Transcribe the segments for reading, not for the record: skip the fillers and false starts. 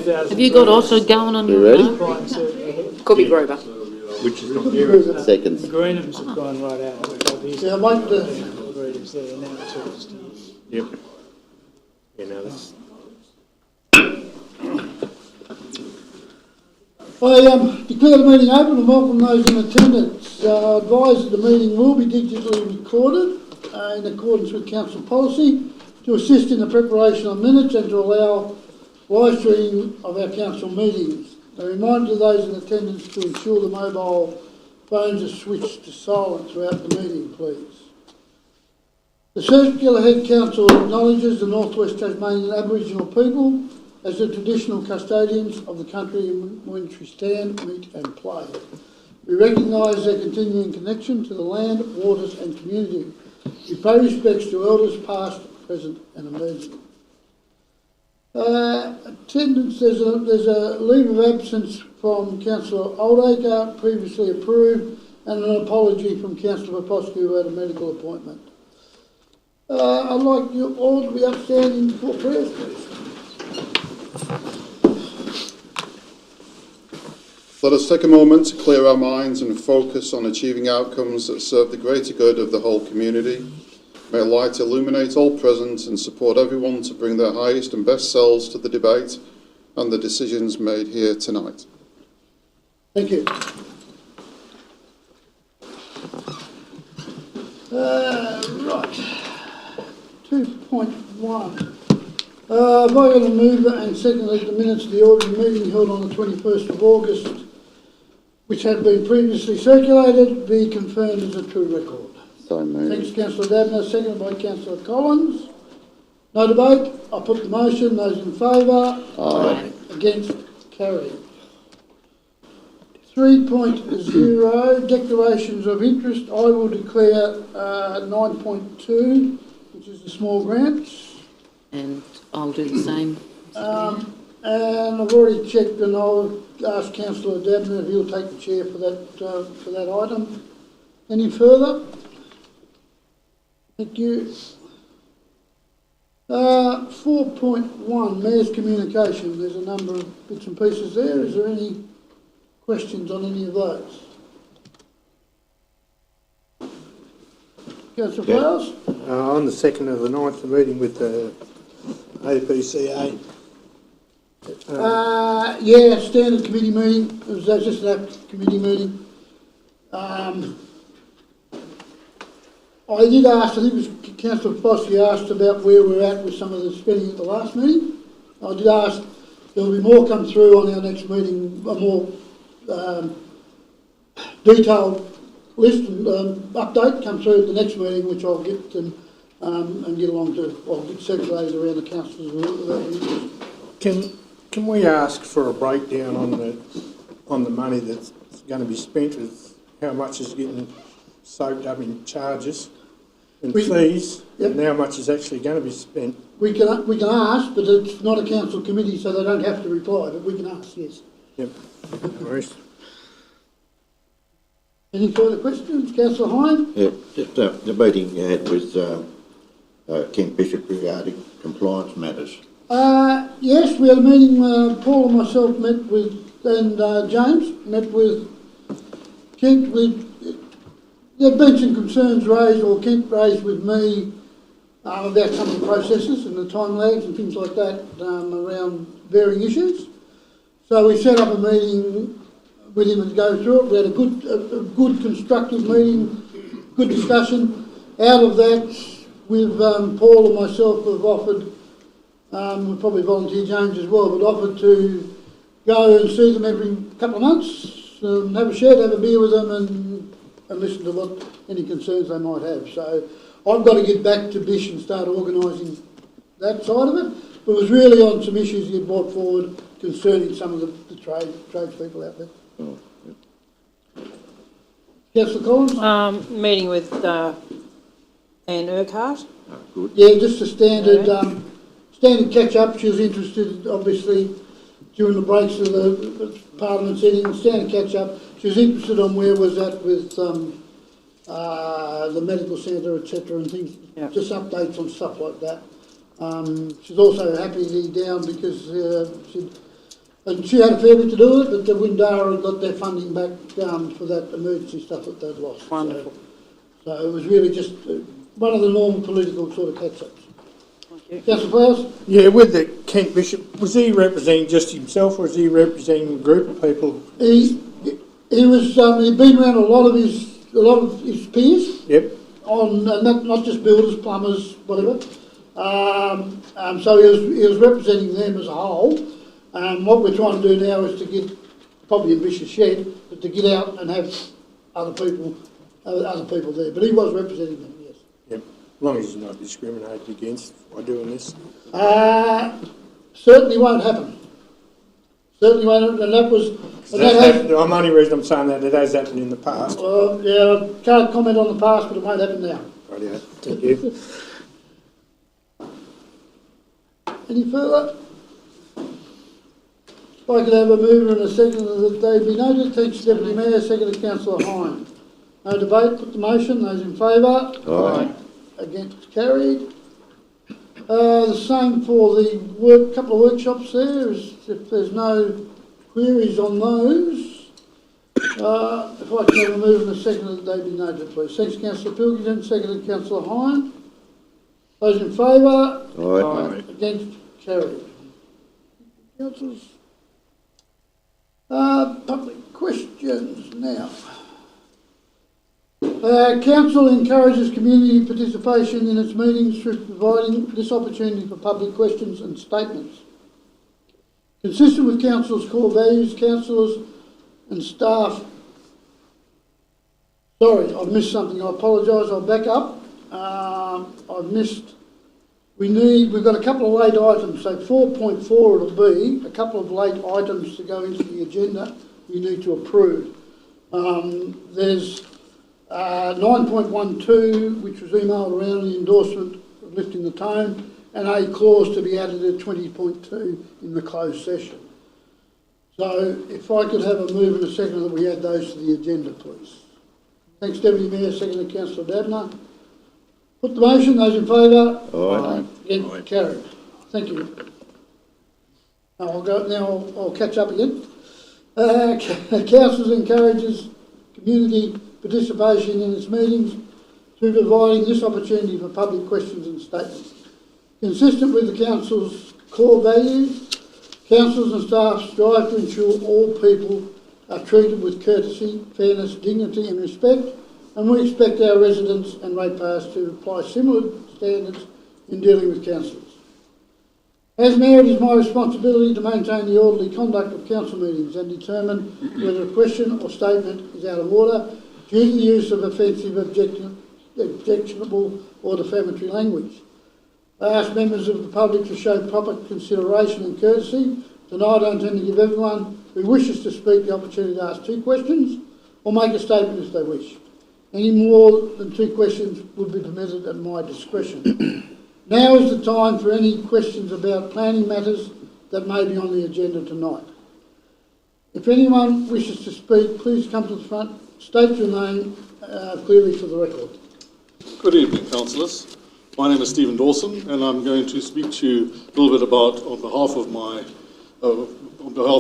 Have you got Otter going on your ready? own? Could be Grover. Which is not here. Seconds. The Greenhams have gone right out. Yeah, I might, Breeders there now, it's all just here. Yep. Yeah, no, that's... I declare the meeting open and welcome those in attendance. Advise that the meeting will be digitally recorded in accordance with council policy to assist in the preparation of minutes and to allow live streaming of our council meetings. A reminder to those in attendance to ensure the mobile phones are switched to silent throughout the meeting, please. The Circular Head Council acknowledges the North West Tasmanian Aboriginal people as the traditional custodians of the country in which we stand, meet and play. We recognise their continuing connection to the land, waters and community. We pay respects to elders past, present and emerging. Attendance, there's a leave of absence from Councillor Oldacre, previously approved, and an apology from Councillor Poposky, who had a medical appointment. I'd like you all to be upstanding for prayers, please. Let us take a moment to clear our minds and focus on achieving outcomes that serve the greater good of the whole community. May light illuminate all present and support everyone to bring their highest and best selves to the debate and the decisions made here tonight. Thank you. Right. 2.1. By the mover and secondly the minutes of the ordinary meeting held on the 21st of August, which had been previously circulated, be confirmed as a true record. So moved. Thanks, Councillor Dabner, seconded by Councillor Collins. No debate. I put the motion. Those in favour? Aye. Against? Carried. 3.0, declarations of interest. I will declare 9.2, which is the small grants. And I'll do the same. And I've already checked, and I'll ask Councillor Dabner if he'll take the chair for that item. Any further? Thank you. 4.1, Mayor's Communication. There's a number of bits and pieces there. Is there any questions on any of those? Councillor Flowers? On the 2nd of the 9th, the meeting with the APCA. Yeah, standard committee meeting. It was just that committee meeting. I did ask, I think it was Councillor Foskey asked about where we're at with some of the spending at the last meeting. I did ask, there'll be more come through on our next meeting, a more detailed list and update come through at the next meeting, which I'll get them and get along to, I'll get circulated around the councils. Can we ask for a breakdown on the money that's going to be spent, with how much is getting soaked up in charges and fees, yep, and how much is actually going to be spent? We can ask, but it's not a council committee, so they don't have to reply, but we can ask, yes. Yep. No worries. Any further questions? Councillor Hine? Yeah, just the meeting you had with Kent Bishop regarding compliance matters. Yes, we had a meeting, Paul and myself met with, and James met with Kent with, there have been some concerns raised, or Kent raised with me, about some of the processes and the time lags and things like that around varying issues. So we set up a meeting with him to go through it. We had a good constructive meeting, good discussion. Out of that, with Paul and myself have offered, we'll probably volunteer James as well, but offered to go and see them every couple of months, have a shed, have a beer with them and listen to what any concerns they might have. So I've got to get back to Bish and start organising that side of it. But it was really on some issues he had brought forward concerning some of the tradespeople out there. Oh, yeah. Councillor Collins? Meeting with Anne Urquhart. Oh, good. Yeah, just a standard standard catch-up. She was interested, obviously, during the breaks of the Parliament sitting, standard catch-up. She was interested on where was that with the medical centre, etc. and things, just updates on stuff like that. She's also happy to be down because And she had a fair bit to do with it, but the Windara had got their funding back for that emergency stuff that they'd lost. Wonderful. So it was really just one of the normal political sort of catch-ups. Thank you. Councillor Flowers? Yeah, with the Kent Bishop, was he representing just himself, or was he representing a group of people? He was he'd been around a lot of his peers. Yep. On not just builders, plumbers, whatever. So he was representing them as a whole. What we're trying to do now is to get, probably ambitious shed, but to get out and have other people there. But he was representing them, yes. Yep. As long as he's not discriminated against by doing this. Certainly won't happen. Certainly won't, and that was. And that has, The only reason I'm saying that, it has happened in the past. yeah, I can't comment on the past, but it won't happen now. Rightio. Thank you. Any further? If I could have a mover and a second that they be noted. Thanks, Deputy Mayor. Seconded Councillor Hine. No debate. Put the motion. Those in favour? Aye. Against? Carried. The same for the couple of workshops there. If there's no queries on those, if I could have a mover and a second that they be noted, please. Thanks, Councillor Pilkington. Seconded Councillor Hine. Those in favour? Aye. Against? Carried. Councillors. Public questions now. Council encourages community participation in its meetings through providing this opportunity for public questions and statements. Consistent with Council's core values, councillors and staff... Sorry, I've missed something. I apologise. I'll back up. I've missed... We've got a couple of late items, so 4.4 it'll be, a couple of late items to go into the agenda we need to approve. There's 9.12, which was emailed around, the endorsement of lifting the tone, and a clause to be added at 20.2 in the closed session. So if I could have a move and a second that we add those to the agenda, please. Thanks, Deputy Mayor. Seconded Councillor Dabner. Put the motion. Those in favour? Aye. Against? Carried. Thank you. I'll catch up again. Council encourages community participation in its meetings through providing this opportunity for public questions and statements. Consistent with the Council's core values, councils and staff strive to ensure all people are treated with courtesy, fairness, dignity and respect, and we expect our residents and ratepayers to apply similar standards in dealing with councillors. As Mayor, it is my responsibility to maintain the orderly conduct of council meetings and determine whether a question or statement is out of order due to the use of offensive, objectionable or defamatory language. I ask members of the public to show proper consideration and courtesy. Tonight I intend to give everyone who wishes to speak the opportunity to ask 2 questions or make a statement if they wish. Any more than 2 questions would be permitted at my discretion. Now is the time for any questions about planning matters that may be on the agenda tonight. If anyone wishes to speak, please come to the front, state your name clearly for the record. Good evening, councillors. My name is Stephen Dawson, and I'm going to speak to you a little bit about, on behalf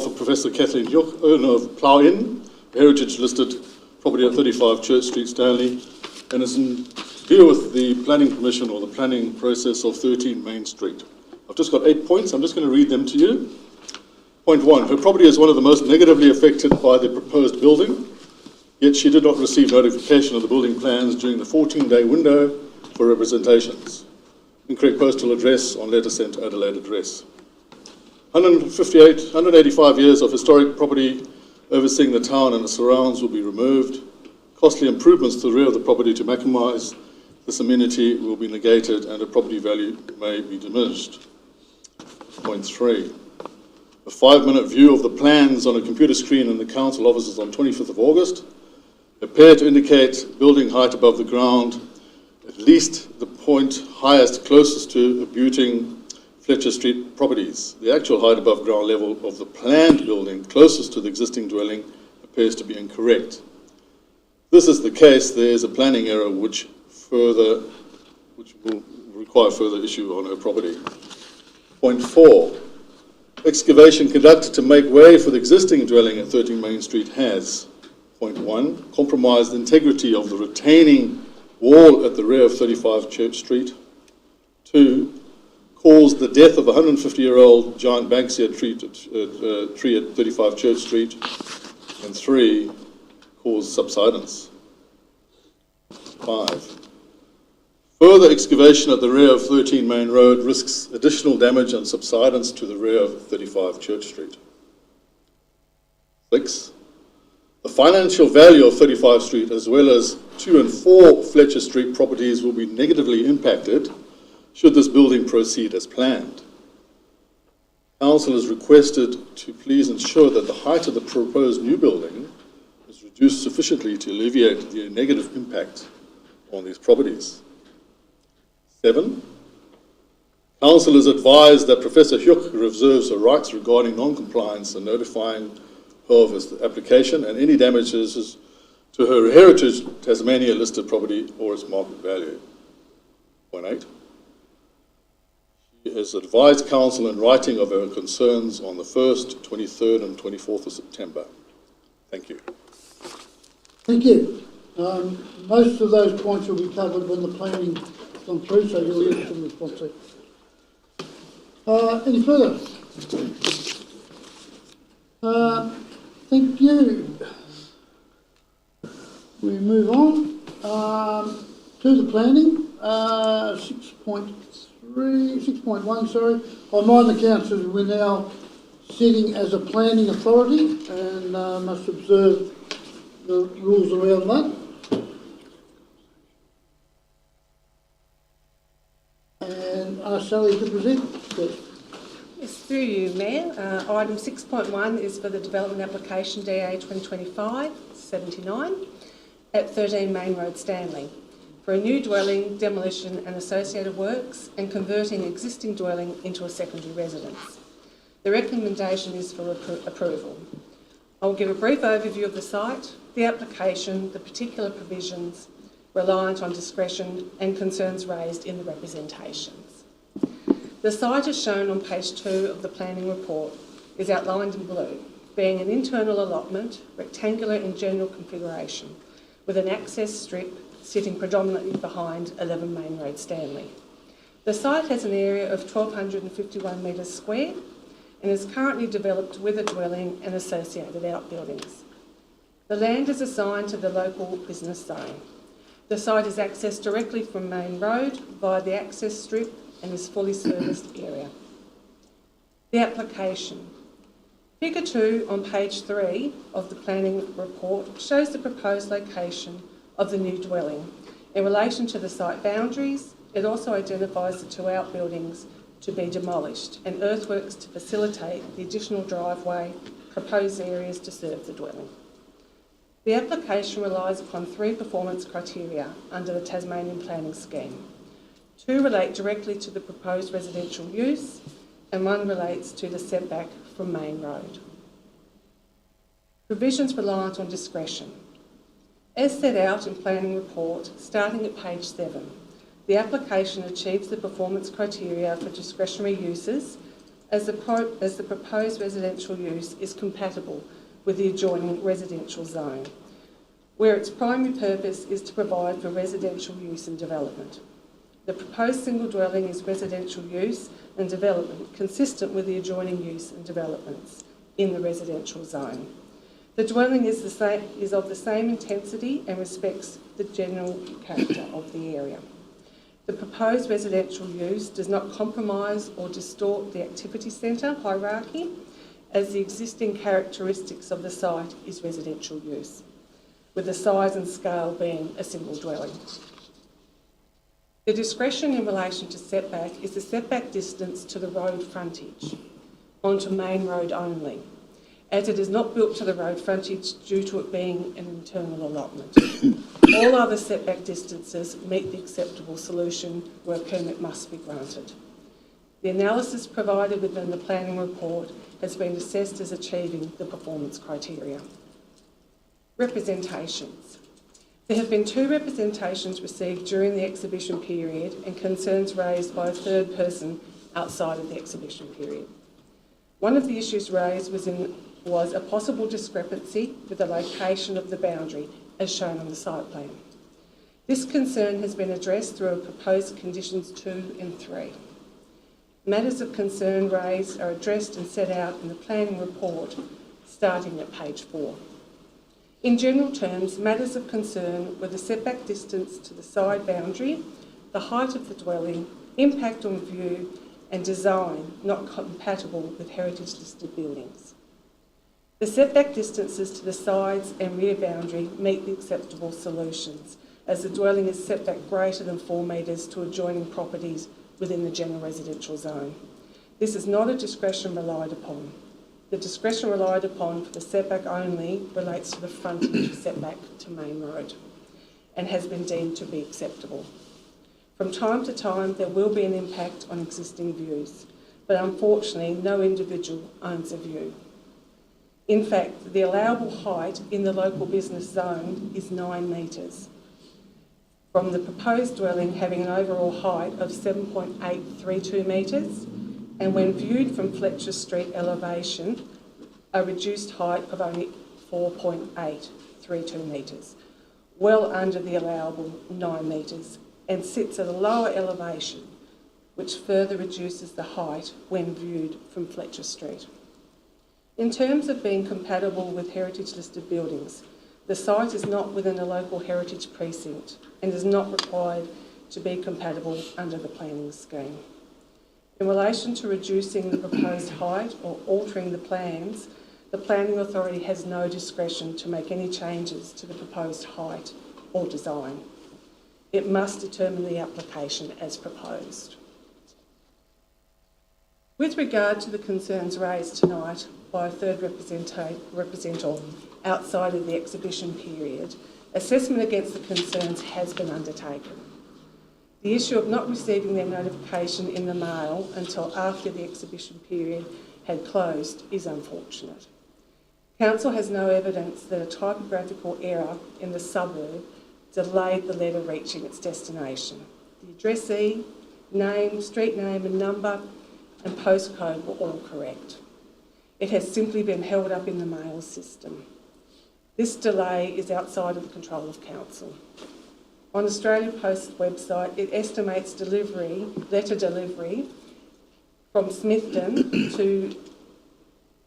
of Professor Kathleen Joch, owner of Plough Inn, a heritage-listed property at 35 Church Street, Stanley, and it's in deal with the planning permission or the planning process of 13 Main Street. I've just got 8 points. I'm just going to read them to you. Point 1, her property is one of the most negatively affected by the proposed building, yet she did not receive notification of the building plans during the 14-day window for representations. Incorrect postal address on letter sent to Adelaide address. 185 years of historic property overseeing the town and the surrounds will be removed. Costly improvements to the rear of the property to maximise this amenity will be negated and a property value may be diminished. Point 3. A 5-minute view of the plans on a computer screen in the council offices on 25th of August appear to indicate building height above the ground, at least the point highest closest to Buting Fletcher Street properties. The actual height above ground level of the planned building closest to the existing dwelling appears to be incorrect. If this is the case, there is a planning error which will require further issue on her property. Point 4. Excavation conducted to make way for the existing dwelling at 13 Main Street has, point 1, compromised the integrity of the retaining wall at the rear of 35 Church Street. 2, caused the death of a 150-year-old giant banksia tree at 35 Church Street. And 3, caused subsidence. 5, further excavation at the rear of 13 Main Road risks additional damage and subsidence to the rear of 35 Church Street. 6, the financial value of 35 Street as well as 2 and 4 Fletcher Street properties will be negatively impacted should this building proceed as planned. Council is requested to please ensure that the height of the proposed new building is reduced sufficiently to alleviate the negative impact on these properties. 7, Council is advised that Professor Hoek reserves her rights regarding non-compliance and notifying her of his application and any damages to her Heritage Tasmania listed property or its market value. Point 8, she has advised Council in writing of her concerns on the 1st, 23rd and 24th of September. Thank you. Thank you. Most of those points will be covered when the planning gone through, so you'll hear some response there. Any further? Thank you. We move on to the planning. 6.1, sorry. I remind the councillors we're now sitting as a planning authority and must observe the rules around that. And ask Sally to present. Yes. Yes, through you, Mayor. Item 6.1 is for the development application DA 2025-79 at 13 Main Road, Stanley, for a new dwelling, demolition and associated works and converting existing dwelling into a secondary residence. The recommendation is for approval. I will give a brief overview of the site, the application, the particular provisions reliant on discretion and concerns raised in the representations. The site, as shown on page 2 of the planning report, is outlined in blue, being an internal allotment, rectangular in general configuration, with an access strip sitting predominantly behind 11 Main Road, Stanley. The site has an area of 1,251 metres square and is currently developed with a dwelling and associated outbuildings. The land is assigned to the local business zone. The site is accessed directly from Main Road via the access strip and is fully serviced area. The application. Figure 2 on page 3 of the planning report shows the proposed location of the new dwelling. In relation to the site boundaries, it also identifies the 2 outbuildings to be demolished and earthworks to facilitate the additional driveway, proposed areas to serve the dwelling. The application relies upon 3 performance criteria under the Tasmanian Planning Scheme. 2 relate directly to the proposed residential use and 1 relates to the setback from Main Road. Provisions reliant on discretion. As set out in planning report, starting at page 7, the application achieves the performance criteria for discretionary uses as the proposed residential use is compatible with the adjoining residential zone, where its primary purpose is to provide for residential use and development. The proposed single dwelling is residential use and development consistent with the adjoining use and developments in the residential zone. The dwelling is of the same intensity and respects the general character of the area. The proposed residential use does not compromise or distort the activity centre hierarchy, as the existing characteristics of the site is residential use, with the size and scale being a single dwelling. The discretion in relation to setback is the setback distance to the road frontage, onto Main Road only, as it is not built to the road frontage due to it being an internal allotment. All other setback distances meet the acceptable solution where a permit must be granted. The analysis provided within the planning report has been assessed as achieving the performance criteria. Representations. There have been 2 representations received during the exhibition period and concerns raised by a third person outside of the exhibition period. One of the issues raised was a possible discrepancy with the location of the boundary, as shown on the site plan. This concern has been addressed through proposed conditions 2 and 3. Matters of concern raised are addressed and set out in the planning report, starting at page 4. In general terms, matters of concern were the setback distance to the side boundary, the height of the dwelling, impact on view, and design not compatible with heritage-listed buildings. The setback distances to the sides and rear boundary meet the acceptable solutions, as the dwelling is set back greater than 4 metres to adjoining properties within the general residential zone. This is not a discretion relied upon. The discretion relied upon for the setback only relates to the frontage setback to Main Road and has been deemed to be acceptable. From time to time, there will be an impact on existing views, but unfortunately, no individual owns a view. In fact, the allowable height in the local business zone is 9 metres, from the proposed dwelling having an overall height of 7.832 metres, and when viewed from Fletcher Street elevation, a reduced height of only 4.832 metres, well under the allowable 9 metres, and sits at a lower elevation, which further reduces the height when viewed from Fletcher Street. In terms of being compatible with heritage-listed buildings, the site is not within a local heritage precinct and is not required to be compatible under the planning scheme. In relation to reducing the proposed height or altering the plans, the Planning Authority has no discretion to make any changes to the proposed height or design. It must determine the application as proposed. With regard to the concerns raised tonight by a third representative outside of the exhibition period, assessment against the concerns has been undertaken. The issue of not receiving their notification in the mail until after the exhibition period had closed is unfortunate. Council has no evidence that a typographical error in the suburb delayed the letter reaching its destination. The addressee, name, street name and number and postcode were all correct. It has simply been held up in the mail system. This delay is outside of the control of Council. On Australia Post's website, it estimates letter delivery from Smithton to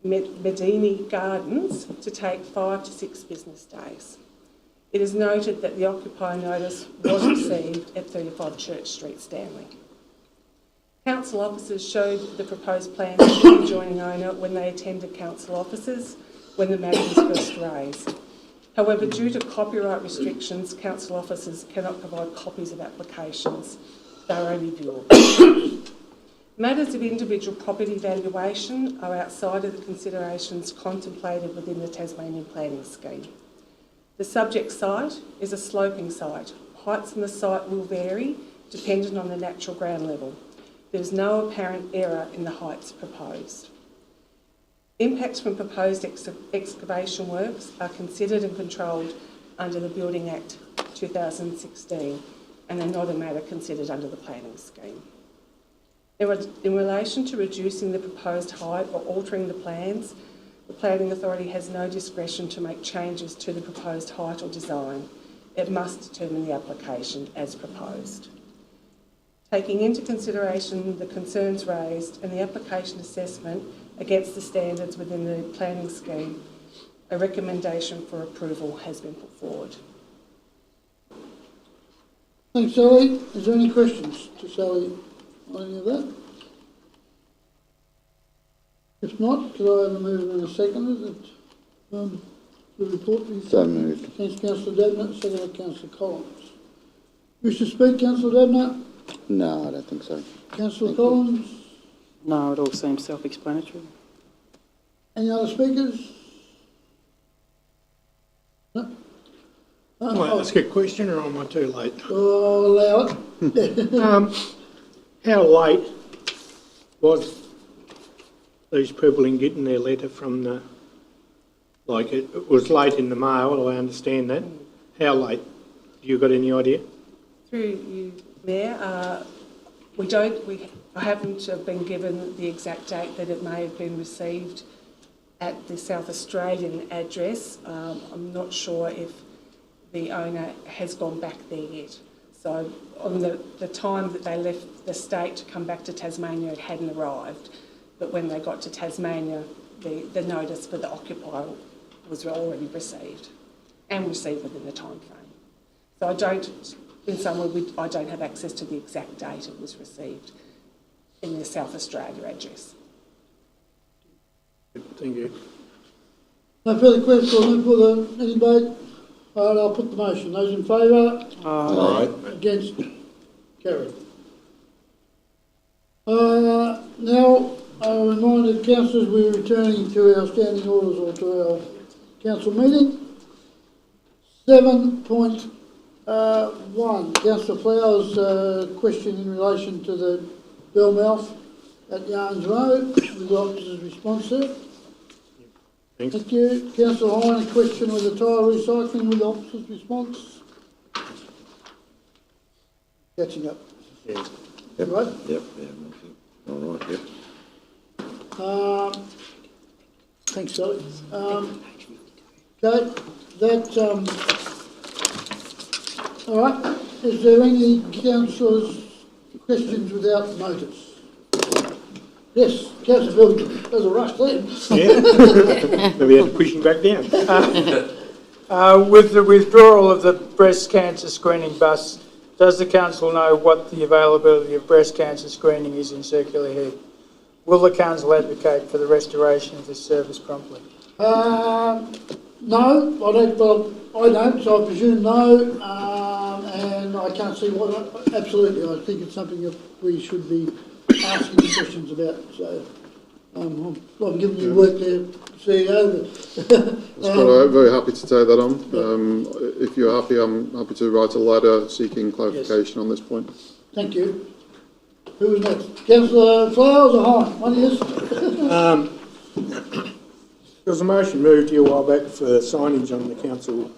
Medini Gardens to take 5 to 6 business days. It is noted that the occupier notice was received at 35 Church Street, Stanley. Council officers showed the proposed plans to the adjoining owner when they attended council offices when the matter was first raised. However, due to copyright restrictions, council officers cannot provide copies of applications. They are only viewable. Matters of individual property valuation are outside of the considerations contemplated within the Tasmanian Planning Scheme. The subject site is a sloping site. Heights on the site will vary dependent on the natural ground level. There is no apparent error in the heights proposed. Impacts from proposed excavation works are considered and controlled under the Building Act 2016 and are not a matter considered under the planning scheme. In relation to reducing the proposed height or altering the plans, the Planning Authority has no discretion to make changes to the proposed height or design. It must determine the application as proposed. Taking into consideration the concerns raised and the application assessment against the standards within the planning scheme, a recommendation for approval has been put forward. Thanks, Sally. Is there any questions to Sally on any of that? If not, could I have a mover and a seconder that the report be So moved. Thanks, Councillor Dabnett, seconded Councillor Collins. Wish to speak, Councillor Dabnett? No, I don't think so. Councillor Collins? No, it all seems self-explanatory. Any other speakers? No? Can I ask a question or am I too late? I'll allow it. How late was these people in getting their letter from the, like it was late in the mail, I understand that. How late? Have you got any idea? Through you, Mayor, I haven't been given the exact date that it may have been received at the South Australian address. I'm not sure if the owner has gone back there yet. So on the time that they left the state to come back to Tasmania, it hadn't arrived. But when they got to Tasmania, the notice for the occupier was already received, and received within the time frame. So I don't have access to the exact date it was received in the South Australia address. Thank you. No further questions, no further, any debate? All right, I'll put the motion. Those in favour? Aye. Against? Carried. Now, I reminded councillors we're returning to our standing orders or to our council meeting. 7.1, Councillor Flowers' question in relation to the Bellmouth at Yarns Road. We've got officer's response there. Thanks. Thank you. Councillor Hine, a question with the tyre recycling with the officer's response. Catching up. Yeah. Yep. Right. Yep, yeah, all right, yep. Thanks, Sally. Okay, that, all right. Is there any councillors' questions without notice? Yes, Councillor Bilton, there's a rush there. Yeah, maybe have to push him back down. With the withdrawal of the breast cancer screening bus, does the council know what the availability of breast cancer screening is in Circular Head? Will the council advocate for the restoration of this service promptly? No, I don't. Well, I don't, so I presume no, and I can't see why not. Absolutely, I think it's something that we should be asking questions about. So I'm giving you work there, CEO. That's quite I'm very happy to take that on. If you're happy, I'm happy to write a letter seeking clarification on this point. Thank you. Who was next? Councillor Flowers or Hine? One is. There was a motion moved here a while back for signage on the council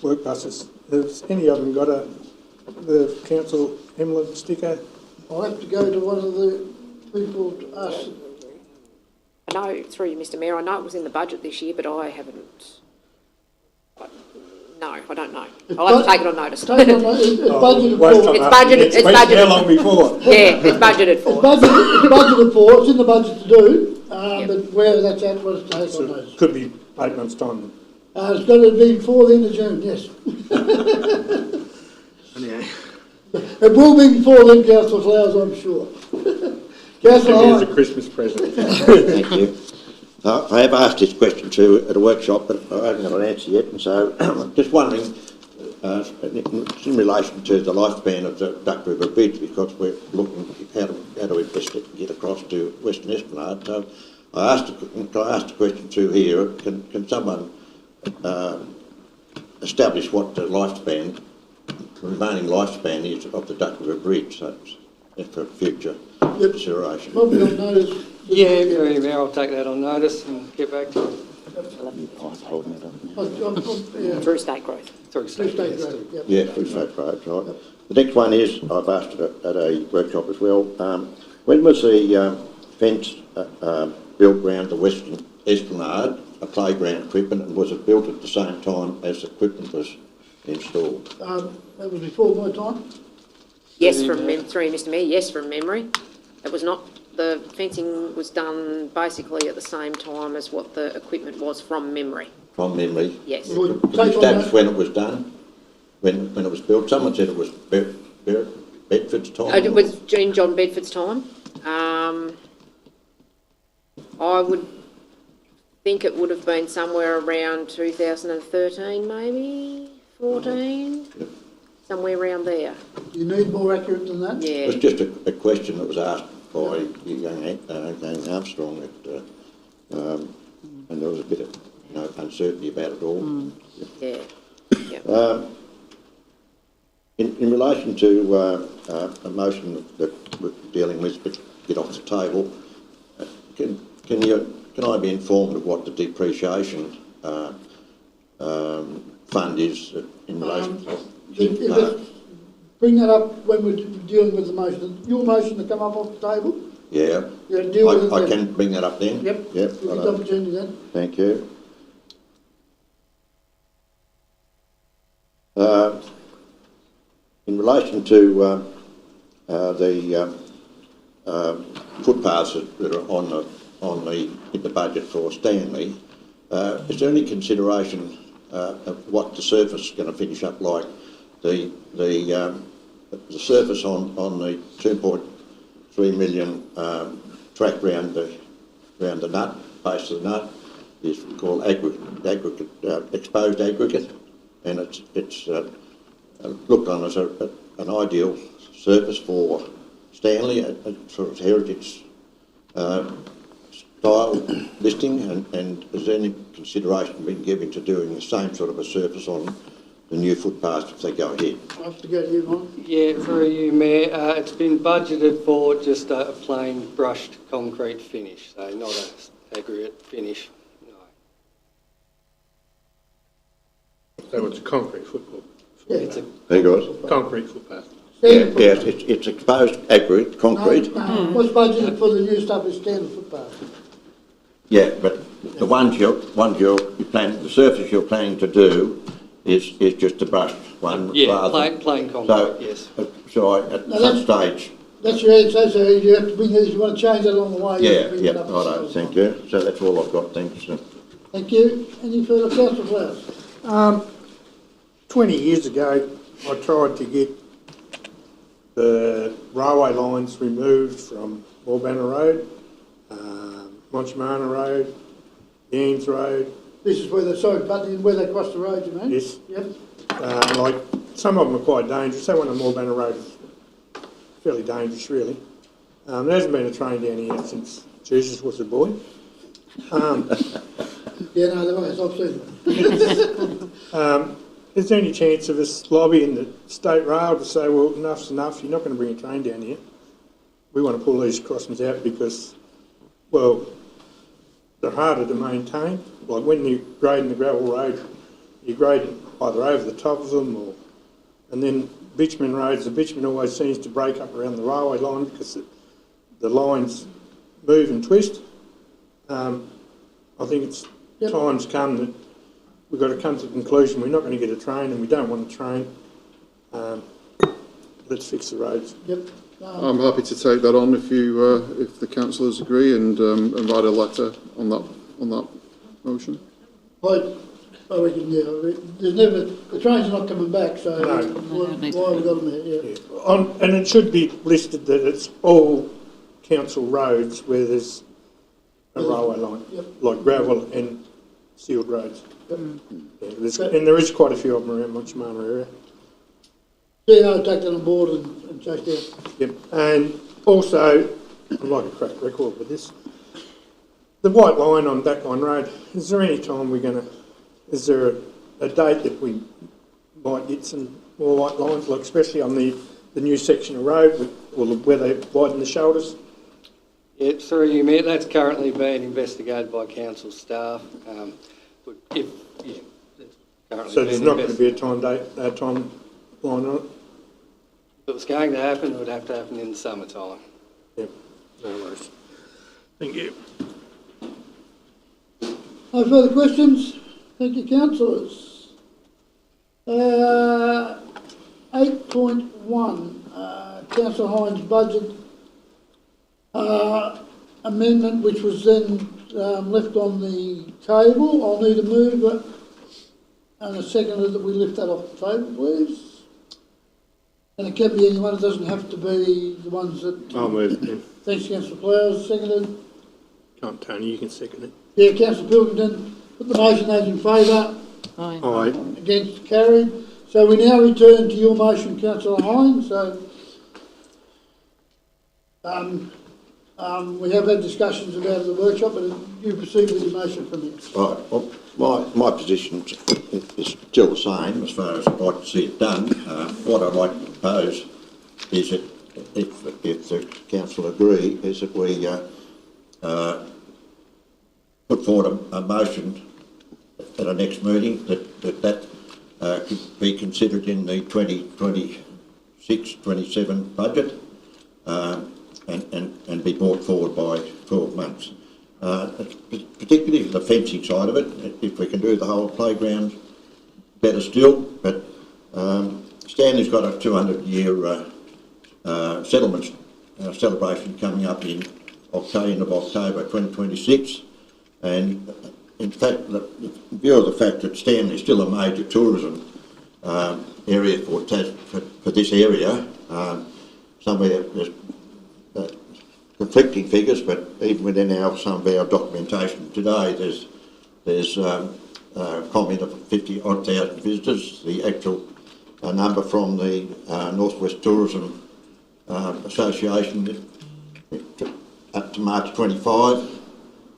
work buses. Has any of them got the council emblem sticker? I'll have to go to one of the people to ask. I know, through you, Mr Mayor, I know it was in the budget this year, but I haven't. No, I don't know. I'll have to take it on notice. It's budgeted for. It's budgeted. It's budgeted. How long before? Yeah, it's budgeted for. It's budgeted for. It's in the budget to do. But where that's at was to take on notice. Could be 8 months' time. It's got to be before the end of June. Yes. It will be before then, Councillor Flowers, I'm sure. Councillor Maybe as a Hine. Christmas present. Thank you. I have asked this question too at a workshop, but I haven't got an answer yet, and so I'm just wondering, in relation to the lifespan of the Duck River Bridge, because we're looking how do we best get across to Western Esplanade. So I asked a question too here. Can someone establish what the remaining lifespan is of the Duck River Bridge, so for future consideration? Probably on notice. Yeah, very well. I'll take that on notice and get back to it. Through state growth. Sorry, State road, yep. Yeah, through State Road, right. The next one is, I've asked it at a workshop as well, when was the fence built around the Western Esplanade, a playground equipment, and was it built at the same time as the equipment was installed? That was before my time. Yes, through Mr Mayor, yes, from memory. It was not, the fencing was done basically at the same time as what the equipment was from memory. From memory? Yes. Well, Could you establish when it was done? When it was built? Someone said it was Bedford's time. It was during John Bedford's time. I would think it would have been somewhere around 2013 maybe, 14, Yep. somewhere around there. You need more accurate than that? It was Yeah. just a question that was asked by young Armstrong, and there was a bit of uncertainty about it all. Yeah. Yeah. In relation to a motion that we're dealing with, but get off the table, can I be informed of what the depreciation fund is in relation to? bring that up when we're dealing with the motion. Your motion to come up off the table? Yeah. Yeah, deal with it I then. can bring that up then? Yep. Yep. Give you righto. the opportunity then. Thank you. In relation to the footpaths that are in the budget for Stanley, is there any consideration of what the surface is going to finish up like? The surface on the 2.3 million track round the nut, base of the nut, is called aggregate, exposed aggregate, and it's looked on as an ideal surface for Stanley, a sort of heritage style listing, and is there any consideration being given to doing the same sort of a surface on the new footpaths if they go ahead? I have to go to you, Ron. Yeah, through you, Mayor. It's been budgeted for just a plain brushed concrete finish, so not an aggregate finish. No. So it's a concrete football. Yeah. It's a There you go. Concrete footpath. Yeah, yes, it's exposed aggregate, concrete. No, what's budgeted for the new stuff is standard footpath. Yeah, but the the surface you're planning to do is just a brushed one. yeah, rather- plain concrete. So, Yes. at No, some stage, That's your answer, so you have to bring these, you want to change that along the way. you have yeah, to bring yeah, it up. righto, thank you. So that's all I've got, thanks. Thank you. Any further, councillor Flowers? 20 years ago, I tried to get the railway lines removed from Morbanna Road, Monchamana Road, Yans Road. This is where they, sorry, but where they cross the road, you mean? Yes. Yep. Like, some of them are quite dangerous. That one on Morbanna Road is fairly dangerous, really. There hasn't been a train down here since Jesus was a boy. Yeah, no, there was, I've seen it. Is there any chance of us lobbying the State Rail to say, well, enough's enough, you're not going to bring a train down here? We want to pull these crossings out because, well, they're harder to maintain. Like when you're grading the gravel road, you're grading either over the top of them or, and then bitumen roads, the bitumen always seems to break up around the railway line because the lines move and twist. I think it's time's come that we've got to come to the conclusion we're not going to get a train and we don't want a train. Let's fix the roads. Yep. I'm happy to take that on if you, if the councillors agree and write a letter on that motion. I reckon, yeah, there's never, the trains are not coming back, so No. why have we got them here, yeah. And it should be listed that it's all council roads where there's a railway line, like gravel and sealed roads. Yep. Yeah, and there is quite a few of them around Monchamana area. Yeah, I'll take that on board and chase down. Yep. And also, I'd like a crack record with this. The white line on Backline Road, is there any time is there a date that we might get some more white lines, like especially on the new section of road where they widen the shoulders? Yeah, through you, Mayor. That's currently being investigated by council staff. But if, yeah, that's currently So there's being not going to be a time line on it? If it was going to happen, it would have to happen in the summertime. Yep, no worries. Thank you. No further questions? Thank you, councillors. 8.1, Councillor Hines' budget amendment, which was then left on the table. I'll need a move and a seconder that we lift that off the table, please. And it can be anyone, it doesn't have to be the ones that... I'll move it then. Thanks, Councillor Flowers, seconded. Can't, Tony, you can second it. Yeah, Councillor Pilkington, put the motion, those in favour. Aye. Aye. Against, carried. So we now return to your motion, Councillor Hines. So we have had discussions about it at the workshop, but you proceed with your motion from here. Right, well, my position is still the same as far as I'd like to see it done. What I'd like to propose is that if the council agree, is that we put forward a motion at our next meeting that could be considered in the 2026 26-27 budget and be brought forward by 12 months. Particularly for the fencing side of it, if we can do the whole playground, better still, but Stanley's got a 200-year settlement celebration coming up in end of October 2026, and in fact, in view of the fact that Stanley is still a major tourism area for this area, somewhere there's conflicting figures, but even within some of our documentation today, there's a comment of 50,000 visitors. The actual number from the North West Tourism Association up to March 25,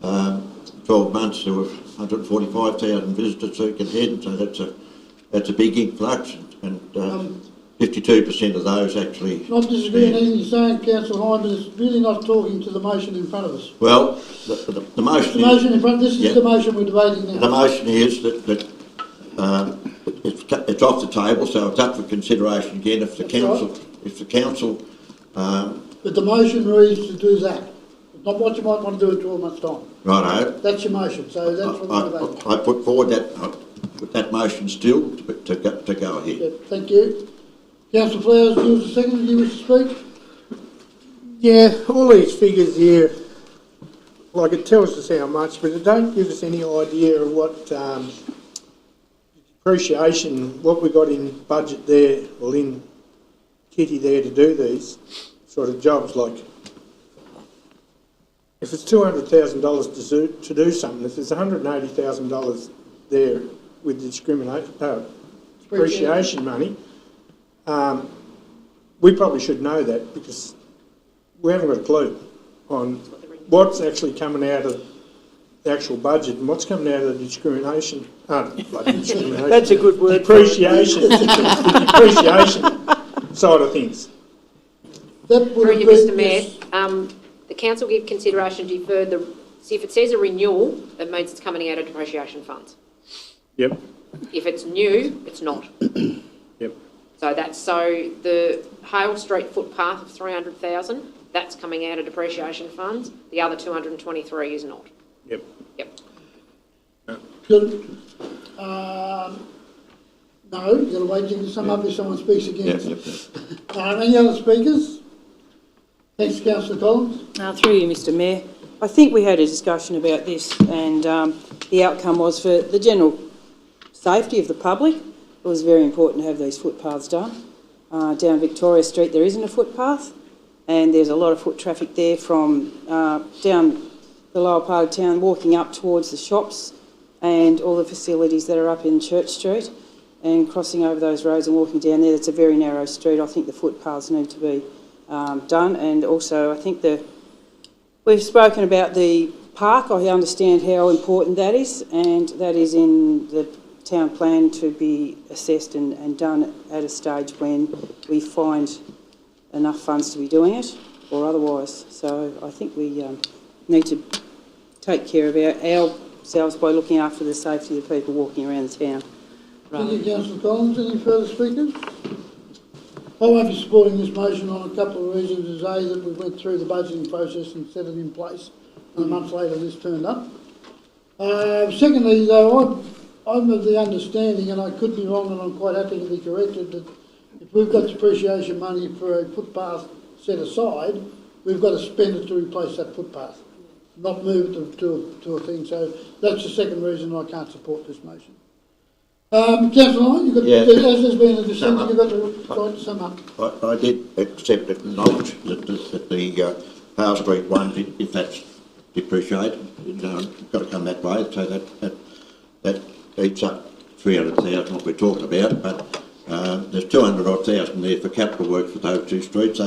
12 months there were 145,000 visitors so that's a big influx, and 52% of those actually... Not disagreeing anything you're saying, Councillor Hine, but it's really not talking to the motion in front of us. Well, the motion... The motion in front, this is the motion we're debating now. The motion is that it's off the table, so it's up for consideration again if the council... But the motion reads to do that, not what you might want to do in 12 months' time. Righto. That's your motion, so that's what we're debating. I put forward that motion still to go ahead. Yep, thank you. Councillor Flowers, give us a second. Do you wish to speak? Yeah, all these figures here, like it tells us how much, but it don't give us any idea of what depreciation, what we got in budget there, well in kitty there to do these sort of jobs. Like, if it's $200,000 to do something, if there's $180,000 there with depreciation money, we probably should know that because we haven't got a clue on what's actually coming out of the actual budget and what's coming out of the discrimination. That's a good word. Depreciation. The depreciation side of things. Through you, Mr Mayor, the council give consideration to defer see if it says a renewal, that means it's coming out of depreciation funds. Yep. If it's new, it's not. Yep. So the Hale Street footpath of 300,000, that's coming out of depreciation funds. The other 223 is not. Yep. Yep. Good. No, you've got to wait till you sum up if someone speaks again. Yep. Any other speakers? Thanks, Councillor Collins. Through you, Mr Mayor. I think we had a discussion about this and the outcome was for the general safety of the public. It was very important to have these footpaths done. Down Victoria Street there isn't a footpath and there's a lot of foot traffic there from down the lower part of town walking up towards the shops and all the facilities that are up in Church Street and crossing over those roads and walking down there. It's a very narrow street. I think the footpaths need to be done, and also I think we've spoken about the park. I understand how important that is, and that is in the town plan to be assessed and done at a stage when we find enough funds to be doing it or otherwise. So I think we need to take care of ourselves by looking after the safety of the people walking around the town. Thank you, Councillor Collins. Any further speakers? I won't be supporting this motion on a couple of reasons. A, that we went through the budgeting process and set it in place, and a month later this turned up. Secondly, though, I'm of the understanding, and I could be wrong and I'm quite happy to be corrected, that if we've got depreciation money for a footpath set aside, we've got to spend it to replace that footpath, not move it to a thing. So that's the second reason I can't support this motion. Councillor Hine, as there's been a dissent, you've got the right to sum up. I did accept and acknowledge that the Hale Street one, if that's depreciated, you've got to come that way, so that eats up 300,000 what we're talking about, but there's 200,000 there for capital work for those two streets.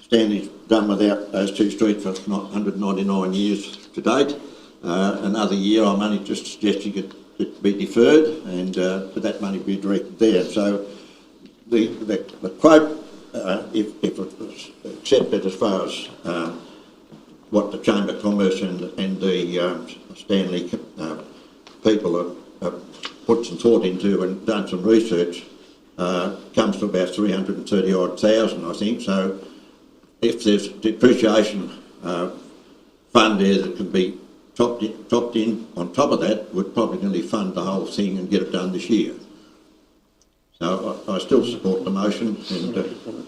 Stanley's done without those two streets for 199 years to date. Another year I'm only just suggesting it be deferred and that money be directed there. So the quote, if it was accepted as far as what the Chamber of Commerce and the Stanley people have put some thought into and done some research, comes to about 330 odd thousand, I think. So if there's depreciation fund there that can be topped in on top of that, would probably nearly fund the whole thing and get it done this year. So I still support the motion and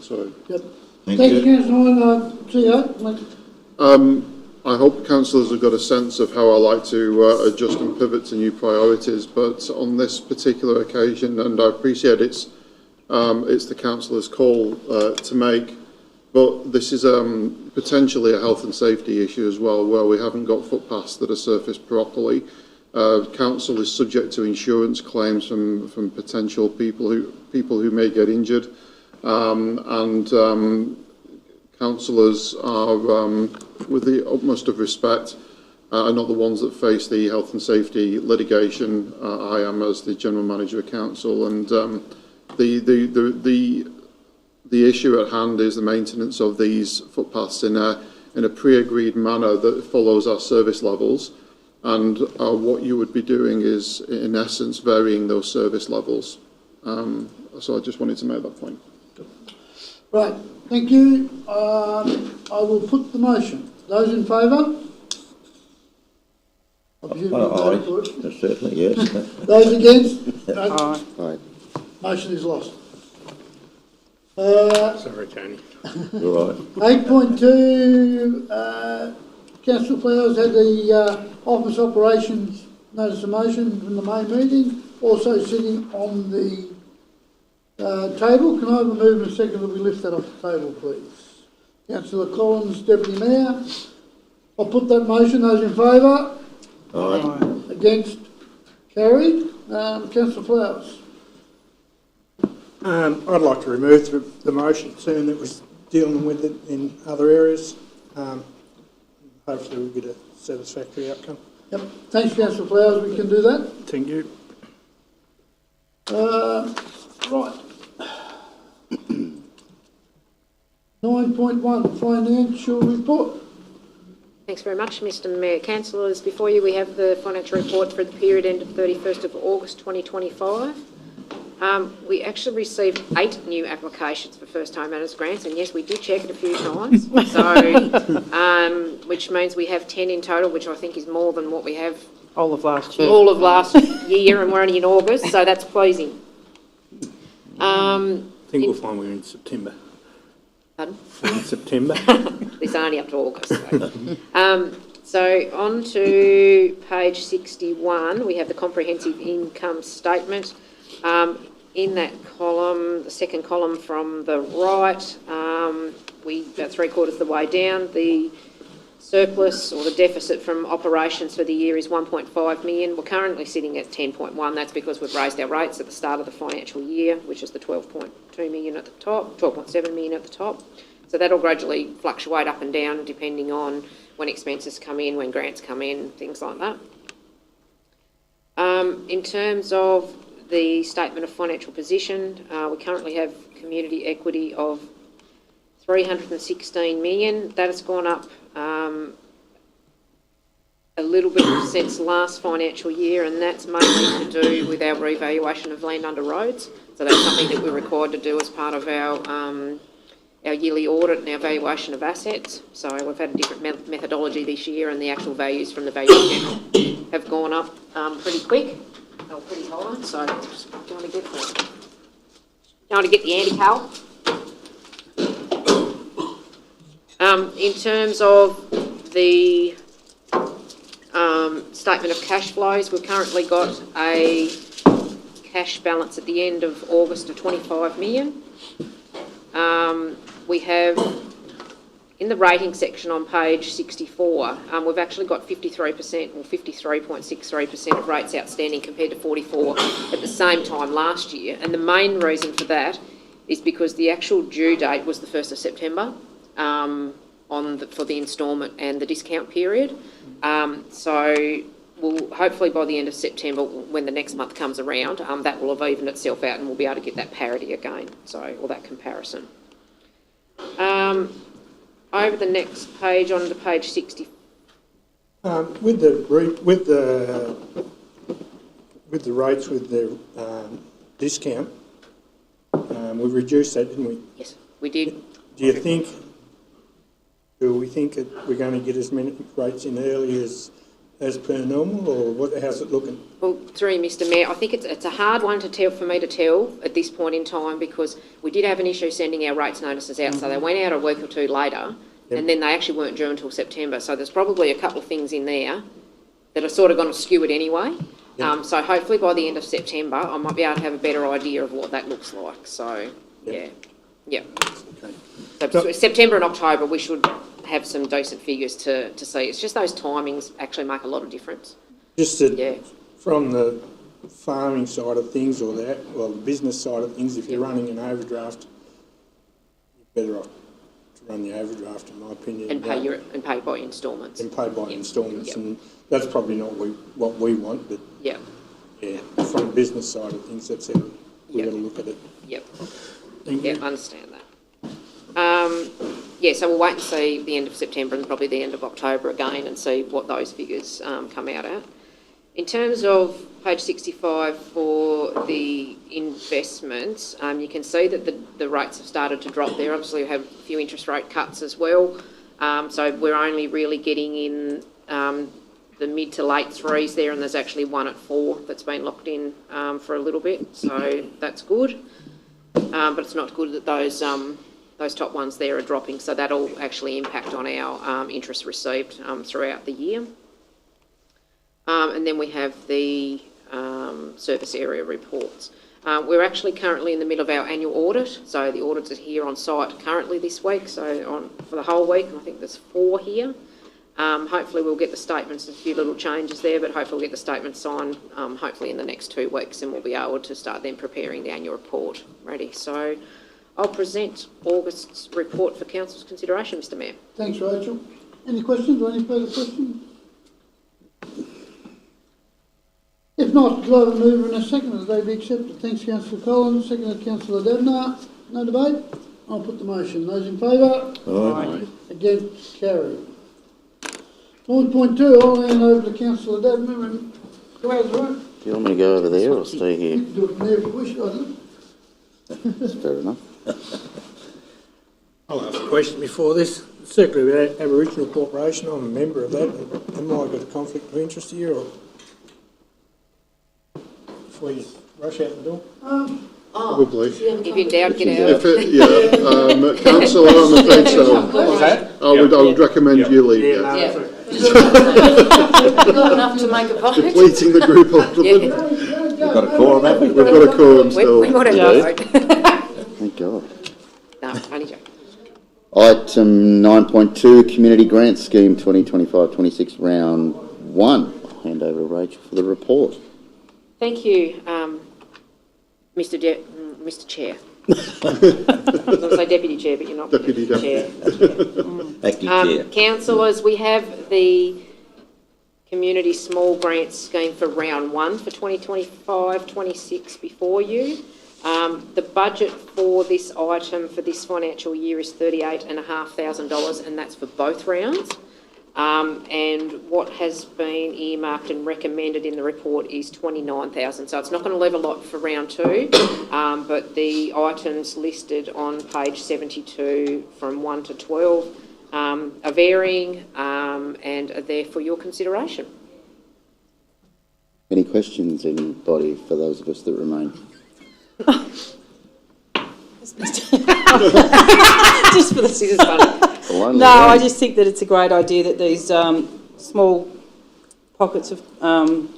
Sorry. Yep. thank Thanks, you. Councillor CEO. I hope councillors have got a sense of how I like to adjust and pivot to new priorities, but on this particular occasion, and I appreciate it's the councillor's call to make, but this is potentially a health and safety issue as well, where we haven't got footpaths that are surfaced properly. Council is subject to insurance claims from potential people who may get injured, and councillors are, with the utmost of respect, are not the ones that face the health and safety litigation. I am as the General Manager of Council, and the issue at hand is the maintenance of these footpaths in a pre-agreed manner that follows our service levels, and what you would be doing is, in essence, varying those service levels. So I just wanted to make that point. Right, thank you. I will put the motion. Those in favour? I presume you'll vote for it. Certainly, yes. Those against? No. Aye. Right. Motion is lost. Sorry, Tony. You're right. 8.2, Councillor Flowers had the office operations notice of motion from the main meeting, also sitting on the table. Can I have a move and a second that we lift that off the table, please? Councillor Collins, Deputy Mayor. I'll put that motion. Those in favour? Aye. Against? Carried. Councillor Flowers. I'd like to remove the motion soon that was dealing with it in other areas. Hopefully we'll get a satisfactory outcome. Yep. Thanks, Councillor Flowers. We can do that. Thank you. Right. 9.1, financial report. Thanks very much, Mr Mayor. Councillors, before you we have the financial report for the period ended 31st of August 2025. We actually received 8 new applications for first home owners grants, and yes, we did check it a few times, so, which means we have 10 in total, which I think is more than what we have All of last year. all of last year, and we're only in August, so that's pleasing. I think we'll find we're in September. Pardon? In September. It's only up to August. So on to page 61, we have the comprehensive income statement. In that column, the second column from the right, about 3/4 of the way down, the surplus or the deficit from operations for the year is 1.5 million. We're currently sitting at 10.1. That's because we've raised our rates at the start of the financial year, which is the 12.2 million at the top, 12.7 million at the top. So that'll gradually fluctuate up and down depending on when expenses come in, when grants come in, things like that. In terms of the statement of financial position, we currently have community equity of 316 million. That has gone up a little bit since last financial year, and that's mainly to do with our revaluation of land under roads. So that's something that we're required to do as part of our yearly audit and our valuation of assets. So we've had a different methodology this year, and the actual values from the value have gone up pretty quick, or pretty high. So just going to get the anti-cal. In terms of the statement of cash flows, we've currently got a cash balance at the end of August of 25 million. We have, in the rating section on page 64, we've actually got 53% or 53.63% of rates outstanding compared to 44 at the same time last year. And the main reason for that is because the actual due date was the 1st of September for the instalment and the discount period. So we'll hopefully by the end of September, when the next month comes around, that will have evened itself out and we'll be able to get that parity again, or that comparison. Over the next page, on to page 60. With the rates with the discount, We reduced that, didn't we? Yes, we did. Do we think that we're going to get as many rates in early as per normal, or how's it looking? Well, through you, Mr Mayor, I think it's a hard one to tell, for me to tell at this point in time, because we did have an issue sending our rates notices out, so they went out a week or two later, and then they actually weren't due until September. So there's probably a couple of things in there that are sort of going to skew it anyway. So hopefully by the end of September, I might be able to have a better idea of what that looks like. So, yeah. So September and October, we should have some decent figures to see. It's just those timings actually make a lot of difference. Just that from the farming side of things, or the business side of things, if you're running an overdraft, you're better off to run the overdraft, in my opinion. And pay by instalments. And pay by instalments, and that's probably not what we want, but from the business side of things, that's how we've got to look at it. I understand that. So we'll wait and see the end of September and probably the end of October again and see what those figures come out at. In terms of page 65 for the investments, you can see that the rates have started to drop there. Obviously, we have a few interest rate cuts as well. So we're only really getting in the mid to late threes there, and there's actually one at 4 that's been locked in for a little bit. So that's good. But it's not good that those top ones there are dropping, so that'll actually impact on our interest received throughout the year. And then we have the service area reports. We're actually currently in the middle of our annual audit, so the audits are here on site currently this week, so for the whole week, I think there's 4 here. Hopefully we'll get the statements, there's a few little changes there, but hopefully we'll get the statements signed hopefully in the next 2 weeks, and we'll be able to start then preparing the annual report ready. So I'll present August's report for Council's consideration, Mr Mayor. Thanks, Rachel. Any questions or any further questions? If not, do I have a mover and a second that they be accepted? Thanks, Councillor Collins. Seconded, Councillor Dabner. No debate? I'll put the motion. Those in favour? Aye. Against? Carried. 1.2, I'll hand over to Councillor Dabner and go out the room. Do you want me to go over there or stay You here? can do it from there if you wish, I think. That's fair enough. I'll ask a question before this. Secretary of Aboriginal Corporation, I'm a member of that. Am I got a conflict of interest here, or before you rush out the door? Probably. If in doubt, get out. Councillor, I'm afraid so. I would recommend you leave. We've got enough to make a vote. Depleting the group a little bit. We've got a quorum, haven't we? We've got a quorum still. We might have a vote. Thank God. No, only joke. Item 9.2, Community Grant Scheme 2025-26, Round 1. I'll hand over to Rachel for the report. Thank you, Mr. Chair. I was going to say Deputy Chair, but you're not Deputy Chair. Acting Chair. Councillors, we have the Community Small Grant Scheme for Round 1 for 2025-26 before you. The budget for this item for this financial year is $38,500, and that's for both rounds. And what has been earmarked and recommended in the report is $29,000. So it's not going to leave a lot for round 2, but the items listed on page 72 from 1 to 12 are varying and are there for your consideration. Any questions, anybody, for those of us that remain? Just for the This is funny. No, I just think that it's a great idea that these small pockets of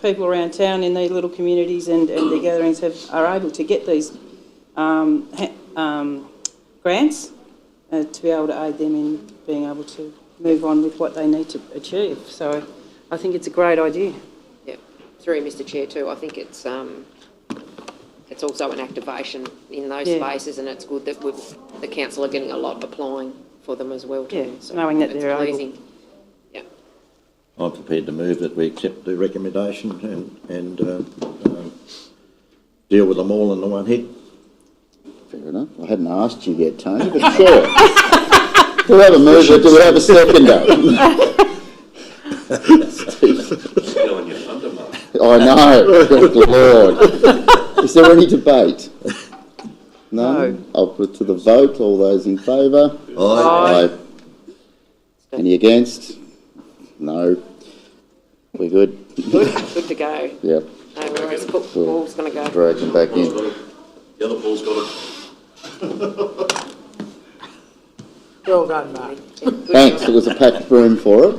people around town in these little communities and their gatherings are able to get these grants to be able to aid them in being able to move on with what they need to achieve. So I think it's a great idea. Yeah, through Mr. Chair too. I think it's also an activation in those spaces, and it's good that the council are getting a lot applying for them as well too. Yeah, so knowing that they're pleasing. able. Yeah. I'm prepared to move that we accept the recommendation and deal with them all in the one hit. Fair enough. I hadn't asked you yet, Tony, but sure. Do we have a mover? Do we have a seconder? I know. Good Lord. Is there any debate? None? I'll put it to the vote. All those in favour? Aye. Any against? No. We're good? Good to go. Yep. No worries, Paul's going to go. Drag them back in. The other Paul's got it. Well done, Mark. Thanks, there was a packed room for it.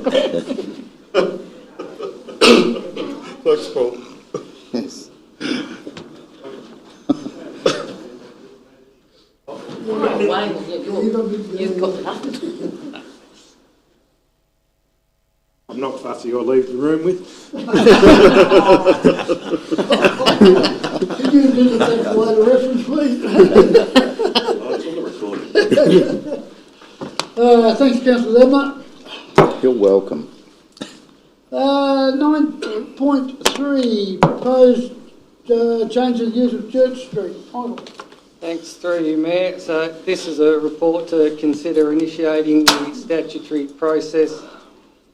Thanks, Paul. Yes. You've got nothing. I'm not fussy, I'll leave the room with. Can you do the next line of reference, please? Oh, it's on the recording. Thanks, Councillor Ledmer. You're welcome. 9.3, proposed change of use of Church Street. Michael. Thanks, through you, Mayor. So this is a report to consider initiating the statutory process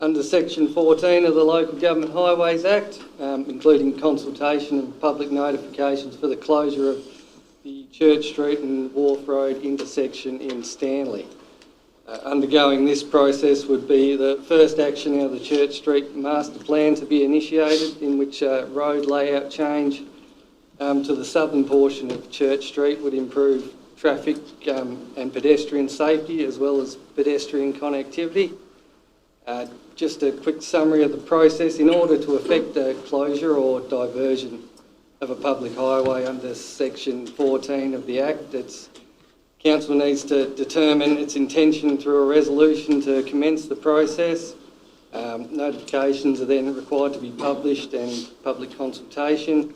under Section 14 of the Local Government Highways Act, including consultation and public notifications for the closure of the Church Street and Wharf Road intersection in Stanley. Undergoing this process would be the first action out of the Church Street master plan to be initiated, in which road layout change to the southern portion of Church Street would improve traffic and pedestrian safety, as well as pedestrian connectivity. Just a quick summary of the process. In order to effect a closure or diversion of a public highway under Section 14 of the Act, Council needs to determine its intention through a resolution to commence the process. Notifications are then required to be published and public consultation.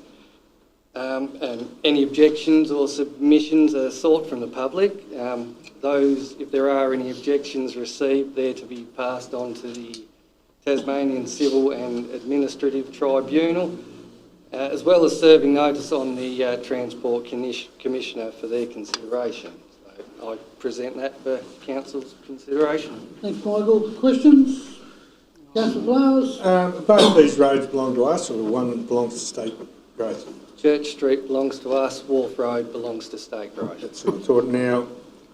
And any objections or submissions are sought from the public. Those, if there are any objections received, they're to be passed on to the Tasmanian Civil and Administrative Tribunal, as well as serving notice on the Transport Commissioner for their consideration. So I present that for Council's consideration. Thanks, Michael. Questions? Councillor Flowers? Both these roads belong to us, or the one belongs to State Road? Church Street belongs to us, Wharf Road belongs to State Road. That's what I thought. Now,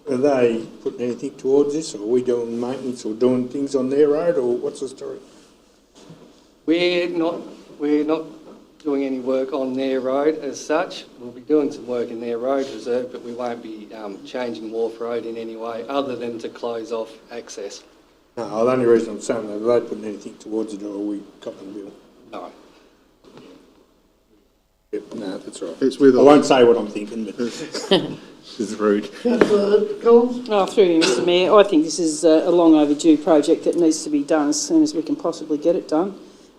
are they putting anything towards this, or are we doing maintenance or doing things on their road, or what's the story? We're not doing any work on their road as such. We'll be doing some work in their road reserve, but we won't be changing Wharf Road in any way other than to close off access. No, the only reason I'm saying that, are they putting anything towards it, or are we copping the bill? No. Yep, no, that's right. It's with I won't say what I'm thinking, but this is rude. Councillor Collins? Oh, through you, Mr Mayor, I think this is a long overdue project that needs to be done as soon as we can possibly get it done.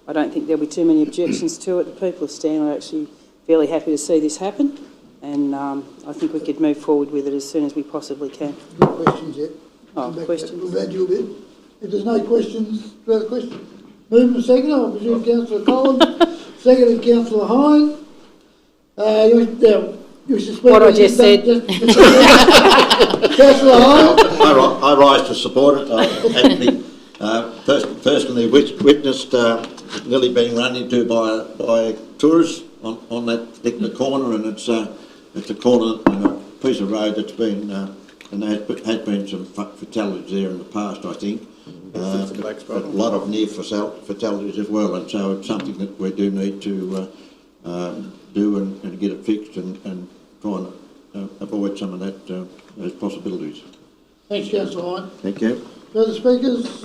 I don't think there'll be too many objections to it. The people of Stanley are actually fairly happy to see this happen, and I think we could move forward with it as soon as we possibly can. No questions yet. Oh, questions? We've had you a bit. If there's no questions, further questions. Movement and second, I presume Councillor Collins, seconded Councillor Hine. You suspect what I just said. Councillor Hine? I rise to support it. I actually personally witnessed nearly being run into by tourists on that particular corner, and it's a corner and a piece of road that's been and there has been some fatalities there in the past, I think. A lot of near fatalities as well, and so it's something that we do need to do and get it fixed and try and avoid some of those possibilities. Thanks, Councillor Hine. Thank you. Further speakers?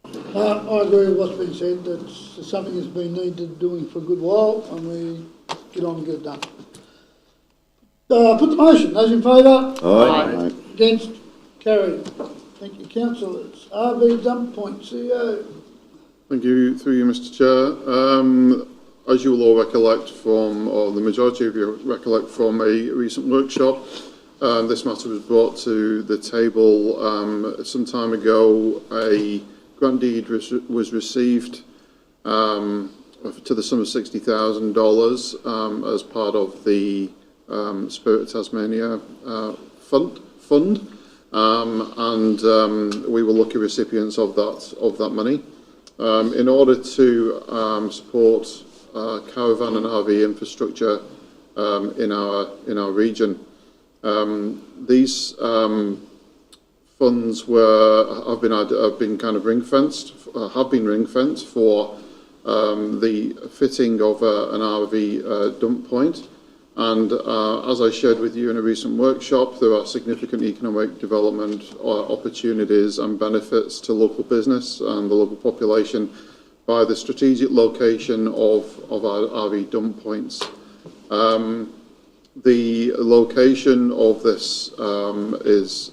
I agree with what's been said. It's something that's been needed doing for a good while, and we get on and get it done. Put the motion. Those in favour? Aye. Against? Carried. Thank you, councillors. RV Dump Point, CEO. Thank you, through you, Mr. Chair. As you will all recollect from, or the majority of you recollect from a recent workshop, this matter was brought to the table some time ago. A grant deed was received to the sum of $60,000 as part of the Spirit Tasmania fund. And we were lucky recipients of that money. In order to support caravan and RV infrastructure in our region. These funds have been kind of ring-fenced for the fitting of an RV dump point. And as I shared with you in a recent workshop, there are significant economic development opportunities and benefits to local business and the local population by the strategic location of our RV dump points. The location of this is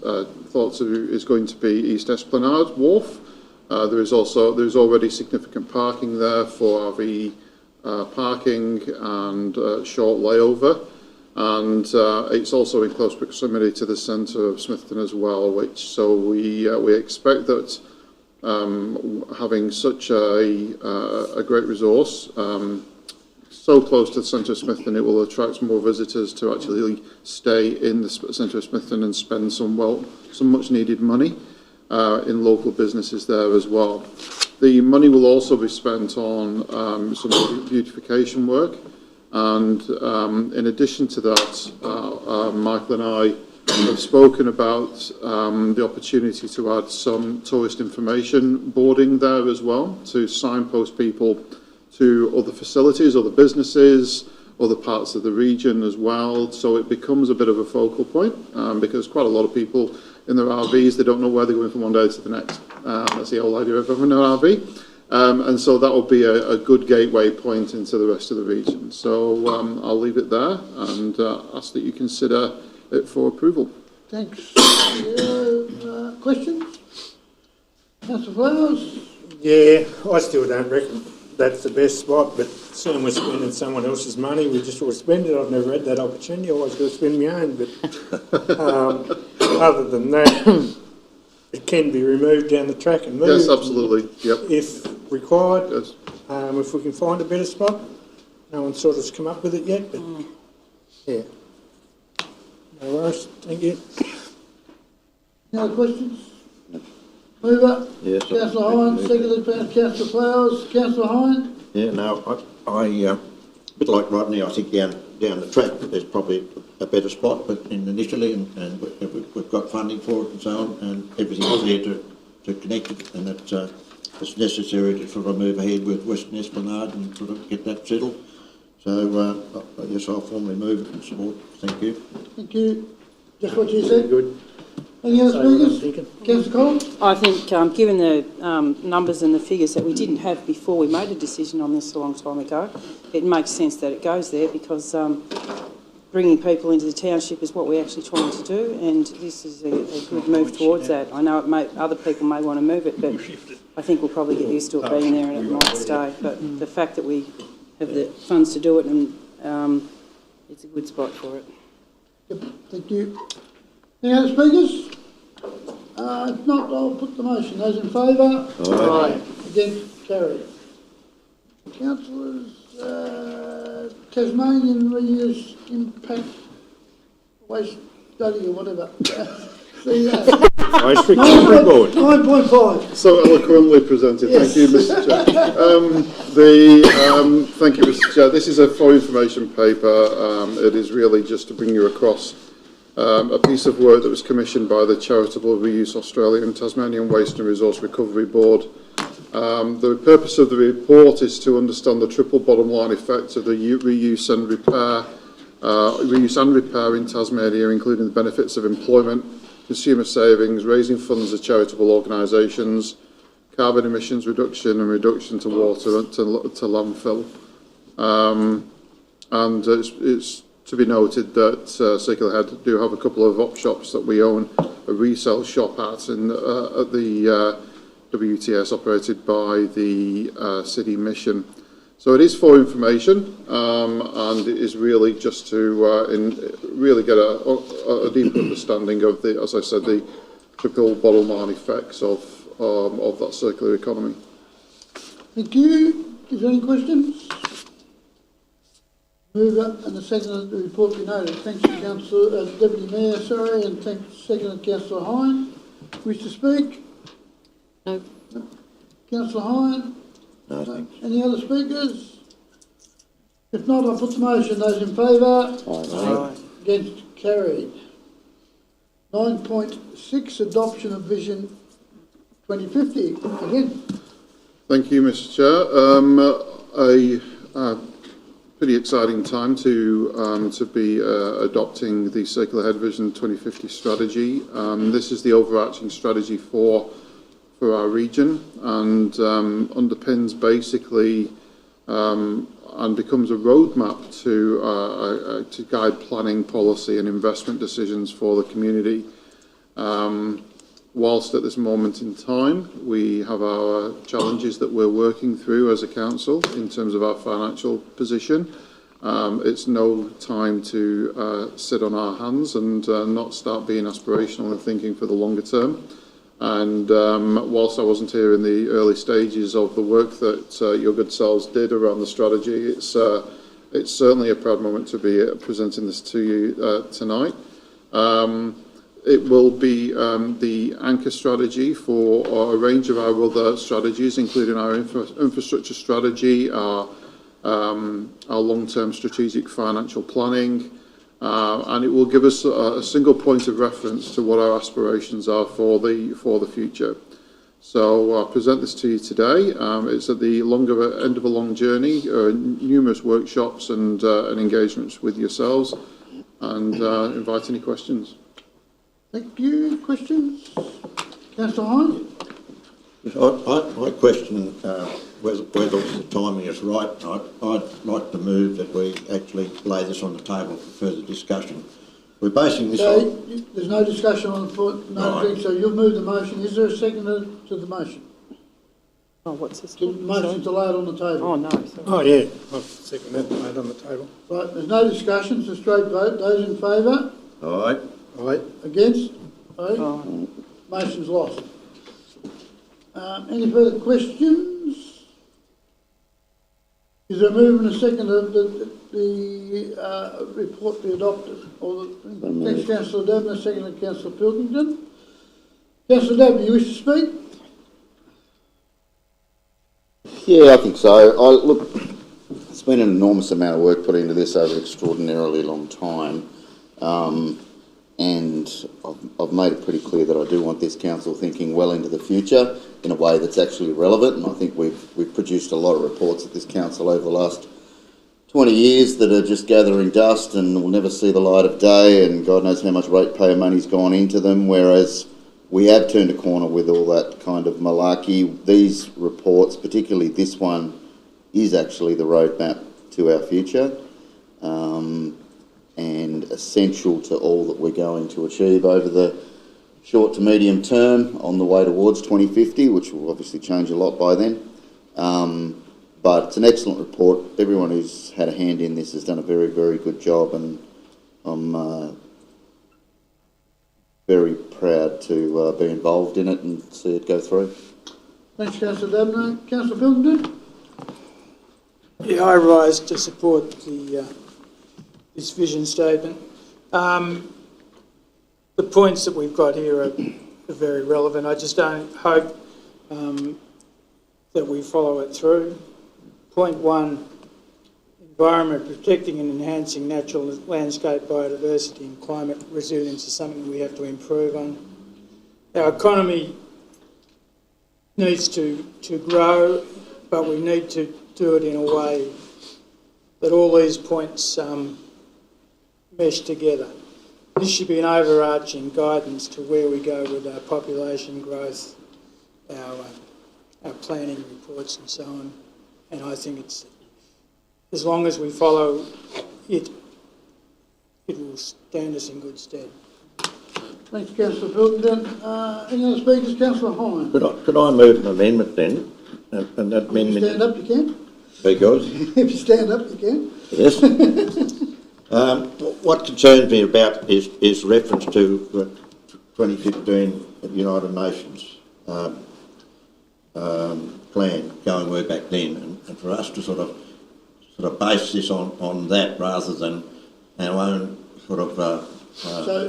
going to be East Esplanade Wharf. There's already significant parking there for RV parking and short layover, and it's also in close proximity to the centre of Smithton as well. So we expect that having such a great resource so close to the centre of Smithton, it will attract more visitors to actually stay in the centre of Smithton and spend some much needed money in local businesses there as well. The money will also be spent on some beautification work, and in addition to that, Michael and I have spoken about the opportunity to add some tourist information boarding there as well, to signpost people to other facilities, other businesses, other parts of the region as well, so it becomes a bit of a focal point, because quite a lot of people in their RVs, they don't know where they're going from one day to the next. That's the whole idea of having an RV. And so that will be a good gateway point into the rest of the region. So I'll leave it there and ask that you consider it for approval. Thanks. Questions? Councillor Flowers? Yeah, I still don't reckon that's the best spot, but seeing we're spending someone else's money, we just ought to spend it. I've never had that opportunity. I always got to spend my own, but other than that, it can be removed down the track and moved. Yes, absolutely. Yep. If required. Yes. If we can find a better spot. No one's sort of come up with it yet, but yeah. No worries. Thank you. Any other questions? Mover? Yes. Councillor Hine, seconded by Councillor Flowers. Councillor Hine? Yeah, no, I a bit like Rodney, I think down the track there's probably a better spot, but initially, and we've got funding for it and so on, and everything's there to connect it, and it's necessary to sort of move ahead with Western Esplanade and sort of get that settled. So, yes, I'll formally move it and support. Thank you. Thank you. Just what you said? Good. Any other speakers? Councillor Collins? I think, given the numbers and the figures that we didn't have before we made a decision on this a long time ago, it makes sense that it goes there, because bringing people into the township is what we're actually trying to do, and this is a good move towards that. I know other people may want to move it, but I think we'll probably get used to it being there and it might stay. But the fact that we have the funds to do it, and it's a good spot for it. Yep, thank you. Any other speakers? If not, I'll put the motion. Those in favour? Aye. Against? Carried. Councillors, Tasmanian Reuse Impact Waste Study or whatever. See that? 9.5. So eloquently presented. Yes. Thank you, Mr. Chair. Thank you, Mr. Chair. This is a for information paper. It is really just to bring you across a piece of work that was commissioned by the Charitable Reuse Australia and Tasmanian Waste and Resource Recovery Board. The purpose of the report is to understand the triple bottom line effect of the reuse and repair in Tasmania, including the benefits of employment, consumer savings, raising funds of charitable organisations, carbon emissions reduction and reduction to water to landfill. And it's to be noted that Circular Head do have a couple of op shops that we own a resale shop at the WTS, operated by the City Mission. So it is for information, and it is really just to really get a deeper understanding of the, as I said, the triple bottom line effects of that circular economy. Thank you. Is there any questions? Mover and the seconder, the report be noted. Thanks to Councillor, Deputy Mayor, sorry, and thanks seconded Councillor Hine. Wish to speak? No. Councillor Hine? No, thanks. Any other speakers? If not, I'll put the motion. Those in favour? Aye. Against? Carried. 9.6, adoption of Vision 2050. Again. Thank you, Mr. Chair. A pretty exciting time to be adopting the Circular Head Vision 2050 strategy. This is the overarching strategy for our region, and underpins basically and becomes a roadmap to guide planning, policy and investment decisions for the community. Whilst at this moment in time we have our challenges that we're working through as a council in terms of our financial position, it's no time to sit on our hands and not start being aspirational and thinking for the longer term. And whilst I wasn't here in the early stages of the work that your good selves did around the strategy, it's certainly a proud moment to be presenting this to you tonight. It will be the anchor strategy for a range of our other strategies, including our infrastructure strategy, our long-term strategic financial planning, and it will give us a single point of reference to what our aspirations are for the future. So I'll present this to you today. It's at the longer end of a long journey, numerous workshops and engagements with yourselves, and invite any questions. Thank you. Questions? Councillor Hine? I question whether the timing is right. I'd like to move that we actually lay this on the table for further discussion. We're basing this on... There's no discussion on the point, thing, so you'll move the motion. Is there a seconder to the motion? Oh, what's this? Motion to lay it on the table. Oh, no. Sorry. Oh, yeah, I'll second that, made on the table. Right, there's no discussion, it's a straight vote. Those in favour? Aye. Aye. Against? Aye. Oh. Motion's lost. Any further questions? Is there a move and a second that the report be adopted? Or thanks, Councillor Dabney, second to Councillor Pilkington. Councillor Dabney, you wish to speak? Yeah, I think so. Look, it's been an enormous amount of work put into this over an extraordinarily long time. And I've made it pretty clear that I do want this council thinking well into the future in a way that's actually relevant, and I think we've produced a lot of reports at this council over the last 20 years that are just gathering dust and will never see the light of day, and God knows how much ratepayer money's gone into them, whereas we have turned a corner with all that kind of malarkey. These reports, particularly this one, is actually the roadmap to our future. And essential to all that we're going to achieve over the short to medium term on the way towards 2050, which will obviously change a lot by then. But it's an excellent report. Everyone who's had a hand in this has done a very, very good job, and I'm very proud to be involved in it and see it go through. Thanks, Councillor Dabney. Councillor Pilkington? Yeah, I rise to support this vision statement. The points that we've got here are very relevant. I just don't hope that we follow it through. Point 1, environment, protecting and enhancing natural landscape biodiversity and climate resilience is something we have to improve on. Our economy needs to grow, but we need to do it in a way that all these points mesh together. This should be an overarching guidance to where we go with our population growth, our planning reports and so on. And I think it's, as long as we follow it, it will stand us in good stead. Thanks, Councillor Pilkington. Any other speakers? Councillor Hine? Could I move an amendment then? And that amendment... If you stand up, you can. Because? If you stand up, you can. Yes. What concerns me about is reference to the 2015 United Nations plan going way back then, and for us to sort of base this on that rather than our own sort of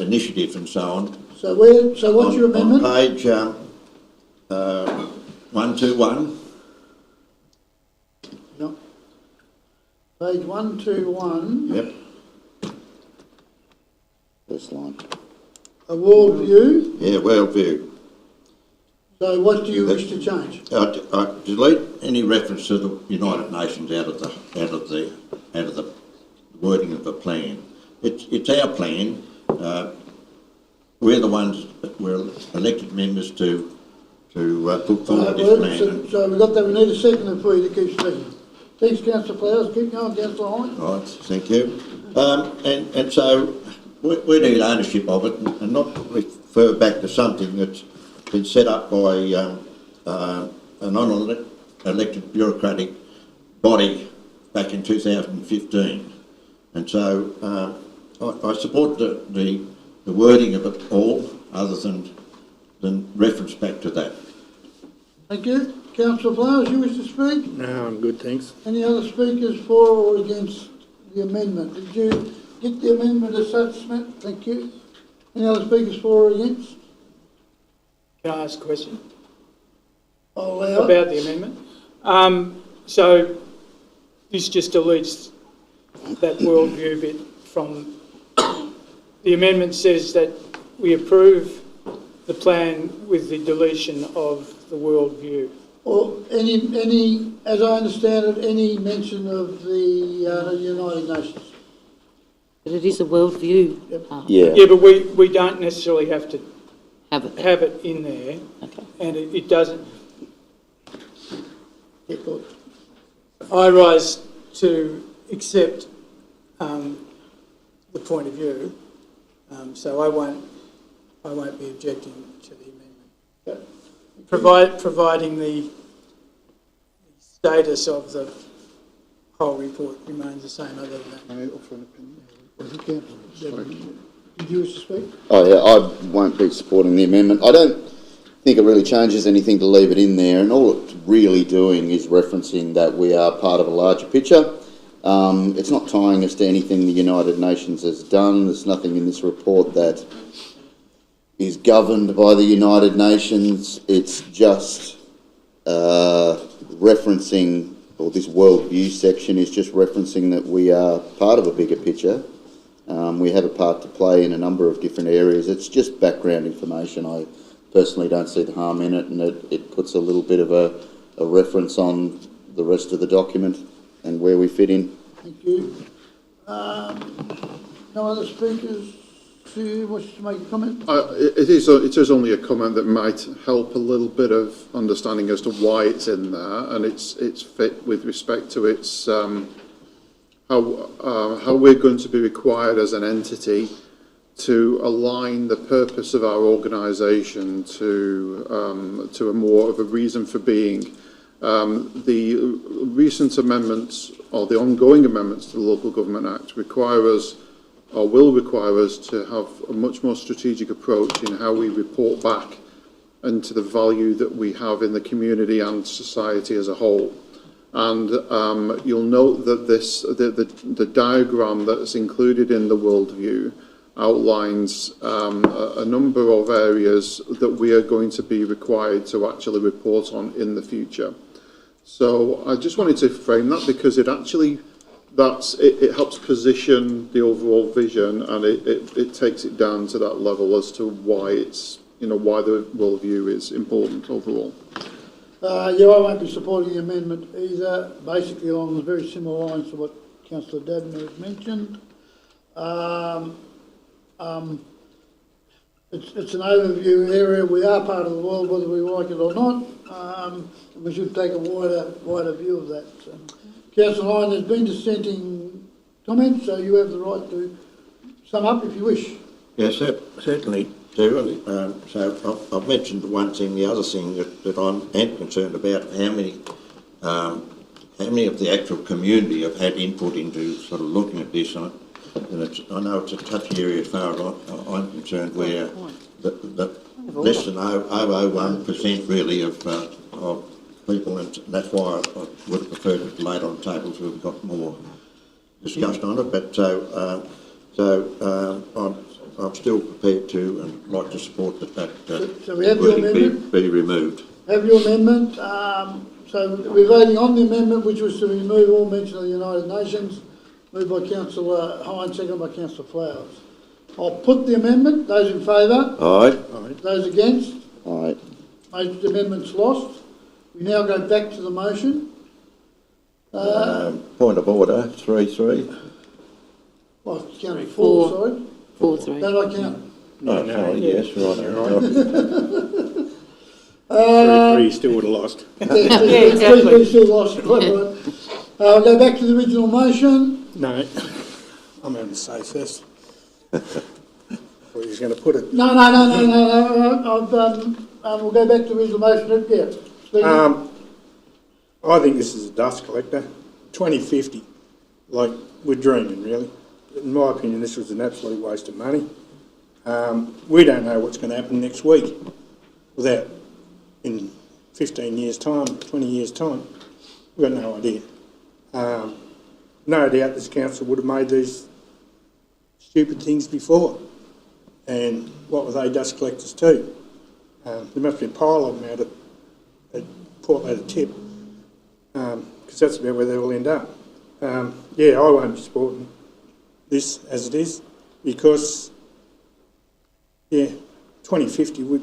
initiatives and so on. So what's your amendment? On page 121. No. Page 121, Yep. First line. a world view. Yeah, worldview. So what do you wish to change? I delete any reference to the United Nations out of the wording of the plan. It's our plan. We're the ones that we're elected members to put forward this plan. So we've got that, we need a seconder for you to keep speaking. Thanks, Councillor Flowers. Keep going, Councillor Hines. Right, thank you. And so we need ownership of it and not refer back to something that's been set up by an unelected bureaucratic body back in 2015. And so I support the wording of it all, other than reference back to that. Thank you. Councillor Flowers, you wish to speak? No, I'm good, thanks. Any other speakers for or against the amendment? Did you get the amendment as such, Smith? Thank you. Any other speakers for or against? Can I ask a question I'll allow it. about the amendment? So this just deletes that worldview bit from, the amendment says that we approve the plan with the deletion of the worldview. Or any, as I understand it, any mention of the United Nations. But it is a worldview. Yeah. Yeah, but we don't necessarily have to Have it. have it in there, Okay. and it doesn't. Yeah, good. I rise to accept the point of view, so I won't be objecting to the amendment. Okay. Providing the status of the whole report remains the same, other than that. Can I offer an opinion? Did you wish to speak? Oh yeah, I won't be supporting the amendment. I don't think it really changes anything to leave it in there, and all it's really doing is referencing that we are part of a larger picture. It's not tying us to anything the United Nations has done. There's nothing in this report that is governed by the United Nations. It's just referencing, or this worldview section is just referencing that we are part of a bigger picture. We have a part to play in a number of different areas. It's just background information. I personally don't see the harm in it, and it puts a little bit of a reference on the rest of the document and where we fit in. Thank you. No other speakers who wish to make a comment? It is only a comment that might help a little bit of understanding as to why it's in there, and it's fit with respect to its how we're going to be required as an entity to align the purpose of our organisation to a more of a reason for being. The recent amendments, or the ongoing amendments to the Local Government Act, require us, or will require us, to have a much more strategic approach in how we report back and to the value that we have in the community and society as a whole. And you'll note that the diagram that's included in the worldview outlines a number of areas that we are going to be required to actually report on in the future. So I just wanted to frame that, because it actually, it helps position the overall vision, and it takes it down to that level as to why it's, why the worldview is important overall. I won't be supporting the amendment either, basically along the very similar lines to what Councillor Dabner has mentioned. It's an overview area. We are part of the world, whether we like it or not. We should take a wider view of that. So, Councillor Hine, there's been dissenting comments, so you have the right to sum up if you wish. Yes, certainly do. So I've mentioned one thing. The other thing that I'm concerned about, how many of the actual community have had input into sort of looking at this. And I know it's a touchy area as far as I'm concerned, where the less than 0.001% really of people, and that's why I would have preferred it laid on the table so we've got more discussion on it. But I'm still prepared to and like to support that So we have your amendment? be removed. have your amendment. So we're voting on the amendment, which was to remove all mention of the United Nations. Moved by Councillor Hines, seconded by Councillor Flowers. I'll put the amendment. Those in favour? Aye. Those against? Aye. The amendment's lost. We now go back to the motion. Point of order, 3-3. Well, it's counted four, sorry. 4-3. Don't I count? No, sorry, yes, right. Three still would have lost. Three still lost. Right. I'll go back to the original motion. No, I'm having to say first. Well, he's going to put it. No. We'll go back to the original motion. Yeah. Stephen? I think this is a dust collector. 2050, like we're dreaming, really. In my opinion, this was an absolute waste of money. We don't know what's going to happen next week without, in 15 years' time, 20 years' time. We've got no idea. No doubt this council would have made these stupid things before. And what were they dust collectors too? There must be a pile of them out at Port Ladder Tip, because that's about where they will end up. Yeah, I won't be supporting this as it is, because, yeah, 2050, we're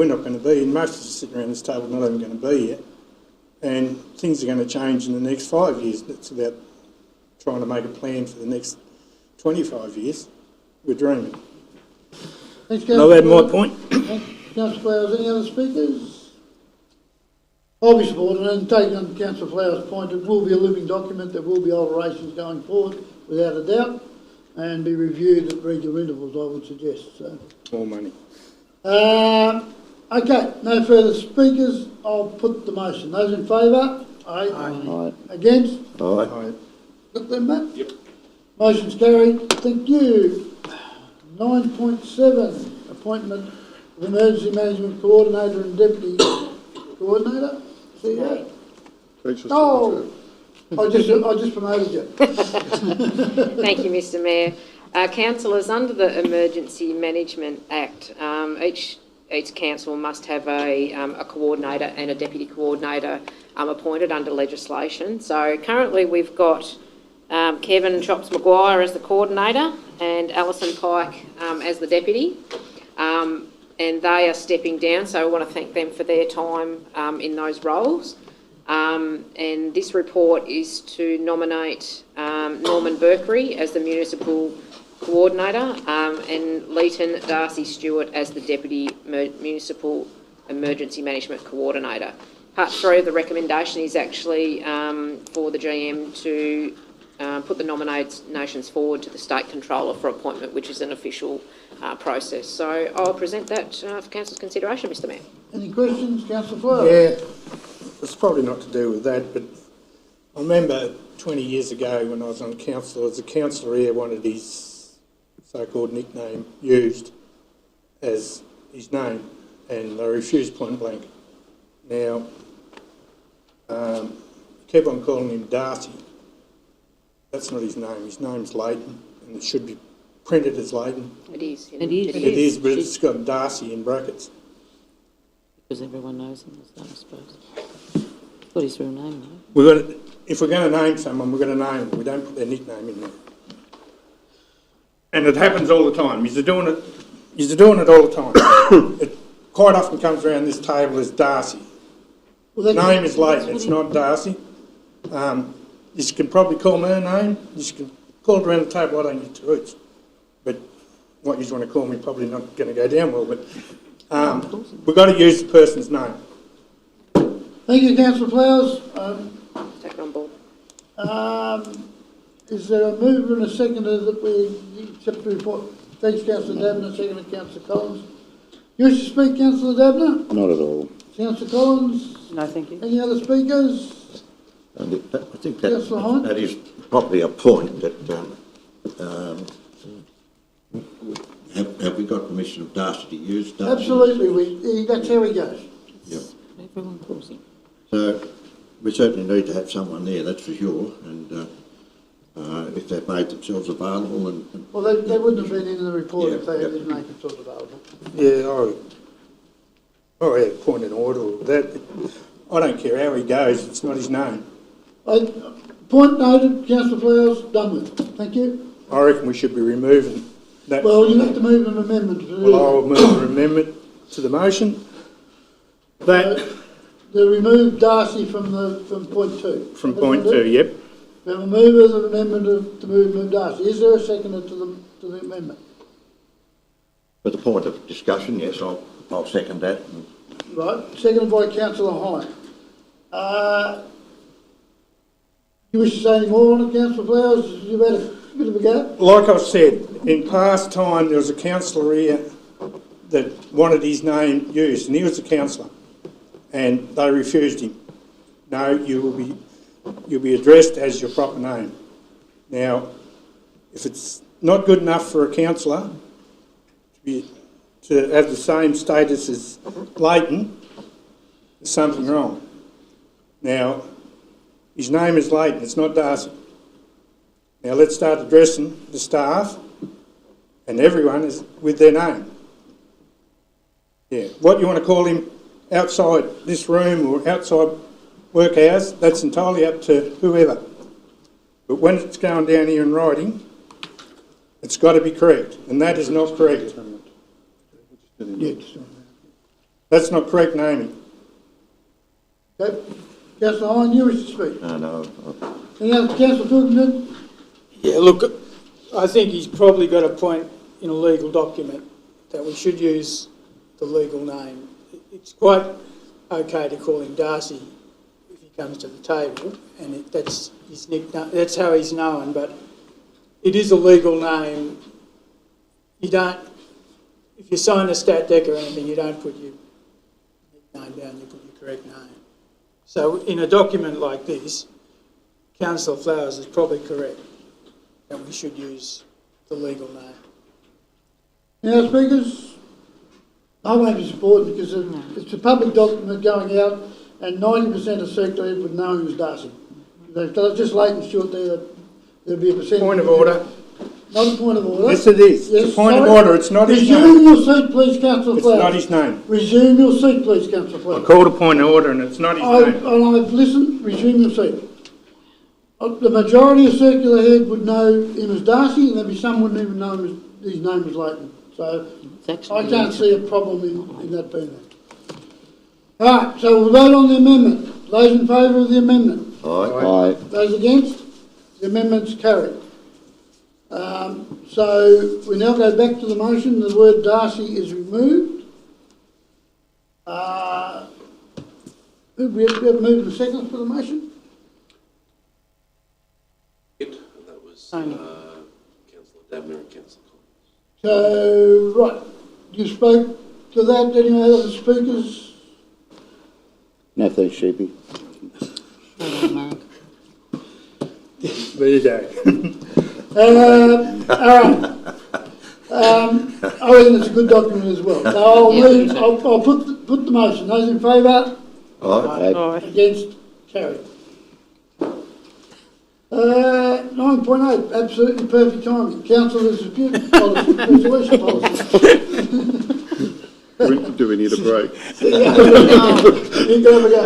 not going to be, and most of us sitting around this table are not even going to be here, and things are going to change in the next 5 years. It's about trying to make a plan for the next 25 years. We're dreaming. Thanks, I'll add my point. Councillor Flowers, any other speakers? I'll be supporting it, and taking on Councillor Flowers' point, it will be a living document, there will be alterations going forward, without a doubt, and be reviewed at regular intervals, I would suggest. So. More money. Okay, no further speakers. I'll put the motion. Those in favour? Aye. Aye. Against? Aye. Got them, Matt? Yep. Motion's carried. Thank you. 9.7, appointment of Emergency Management Coordinator and Deputy Coordinator. CEO. Oh, I just promoted you. Thank you, Mr Mayor. Councillors, under the Emergency Management Act, each council must have a coordinator and a deputy coordinator appointed under legislation. So currently we've got Kevin Chops Maguire as the coordinator and Alison Pike as the deputy. And they are stepping down, so I want to thank them for their time in those roles. And this report is to nominate Norman Berkery as the municipal coordinator and Leighton Darcy Stewart as the deputy municipal emergency management coordinator. Part 3 of the recommendation is actually for the GM to put the nominations forward to the State Controller for appointment, which is an official process. So I'll present that for Council's consideration, Mr Mayor. Any questions, Councillor Flowers? Yeah, it's probably not to do with that, but I remember 20 years ago when I was on council, as a councillor here wanted his so-called nickname used as his name, and they refused point blank. Now, keep on calling him Darcy. That's not his name. His name's Leighton, and it should be printed as Leighton. It is. It is. It is, but it's got Darcy in brackets. Because everyone knows him as that, I suppose. Got his real name, though. If we're going to name someone, we're going to name them. We don't put their nickname in there. And it happens all the time. You're doing it all the time. It quite often comes around this table as Darcy. Well, name is Leighton. It's not Darcy. You can probably call me a name. You can call it around the table. I don't get to each. But what you want to call me probably not going to go down well. But we've got to use the person's name. Thank you, Councillor Flowers. Take it on board. Is there a mover and a seconder that we accept the report? Thanks, Councillor Dabner. Seconded, Councillor Collins. You wish to speak, Councillor Dabner? Not at all. Councillor Collins? No, thank you. Any other speakers? And I think that Councillor is probably a point that have we got permission of Darcy to use Darcy? Absolutely, that's how he goes. Yep. Everyone calls him. So we certainly need to have someone there, that's for sure, and if they've made themselves available and Well, they wouldn't have been in the report if they didn't make themselves available. Yeah, Oh, yeah, point in order or that. I don't care how he goes, it's not his name. Point noted, councillor Flowers, done with. Thank you. I reckon we should be removing that. Well, you have to move an amendment. Well, I'll move an amendment to the motion. That, They remove Darcy from point 2. from point 2, yep. We have a mover of amendment to move Darcy. Is there a seconder to the amendment? For the point of discussion, yes, I'll second that. Right, seconded by councillor Hine. You wish to say any more on it, councillor Flowers? You've had a bit of a go. Like I said, in past time, there was a councillor here that wanted his name used, and he was a councillor, and they refused him. No, you'll be addressed as your proper name. Now, if it's not good enough for a councillor to have the same status as Leighton, there's something wrong. Now, his name is Leighton, it's not Darcy. Now let's start addressing the staff and everyone is with their name. Yeah, what you want to call him outside this room or outside work hours, that's entirely up to whoever. But when it's going down here in writing, it's got to be correct, and that is not correct. That's not correct naming. Okay. Councillor Hine, you wish to speak? No. Any other councillor Pilkington? Yeah, look, I think he's probably got a point in a legal document that we should use the legal name. It's quite okay to call him Darcy if he comes to the table, and that's his nickname, that's how he's known, but it is a legal name. You don't, if you sign a stat dec or anything, you don't put your nickname down, you put your correct name. So in a document like this, Councillor Flowers is probably correct that we should use the legal name. Any other speakers? I won't be supporting because it's a public document going out and 90% of Circular would know who's Darcy. If they've just Leighton Stewart there, there'd be a percentage. Point of order. Not a point of order. Yes, it is. Yes, it's a point sorry. of order. It's not his Resume name. your seat, please, Councillor Flowers. It's not his name. Resume your seat, please, Councillor I Flowers. called a point of order and it's not his name. And I've listened. Resume your seat. The majority of Circular Head would know him as Darcy, and there'd be some wouldn't even know his name was Leighton. So I can't see a problem in that being there. All right, so we'll vote on the amendment. Those in favour of the amendment? Aye. Those against? The amendment's carried. So we now go back to the motion. The word Darcy is removed. We have moved the second for the motion? That was Councillor Dabner and Councillor Collins. So, right, you spoke to that. Any other speakers? No, thanks, Sheepy. Well done, Mark. There you go. All right. I think it's a good document as well. So I'll put the motion. Those in favour? Aye. Against? Carried. 9.8, absolutely perfect timing. Councillors' dispute policy, resolution policy. Do we need a break? You can have a go.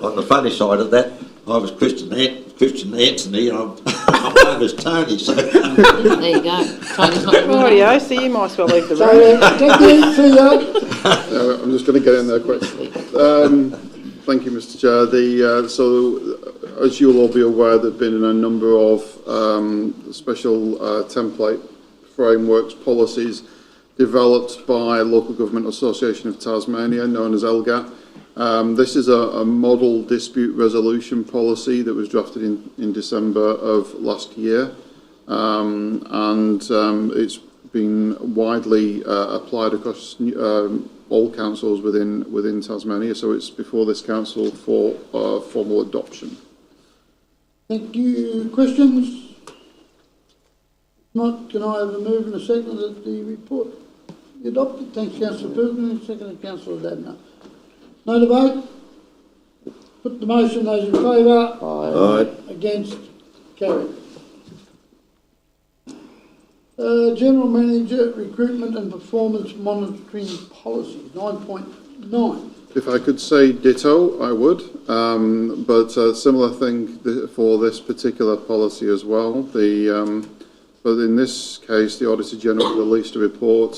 On the funny side of that, I was Christian Anthony and I'm known as Tony, so... There you go. Tony's not the Rightio, so you might as well leave the So, room. thank you, see you. I'm just going to get in there quickly. Thank you, Mr. Chair. So, as you'll all be aware, there have been a number of special template frameworks, policies developed by Local Government Association of Tasmania, known as LGAT. This is a model dispute resolution policy that was drafted in December of last year, and it's been widely applied across all councils within Tasmania, so it's before this council for formal adoption. Thank you. Questions? If not, can I have a move and a second that the report be adopted? Thanks, Councillor Pilgrim. Second, Councillor Dabner. No debate? Put the motion. Those in favour? Aye. Against? Carried. General Manager, Recruitment and Performance Monitoring Policies, 9.9. If I could say ditto, I would, but a similar thing for this particular policy as well. But in this case, the Auditor General released a report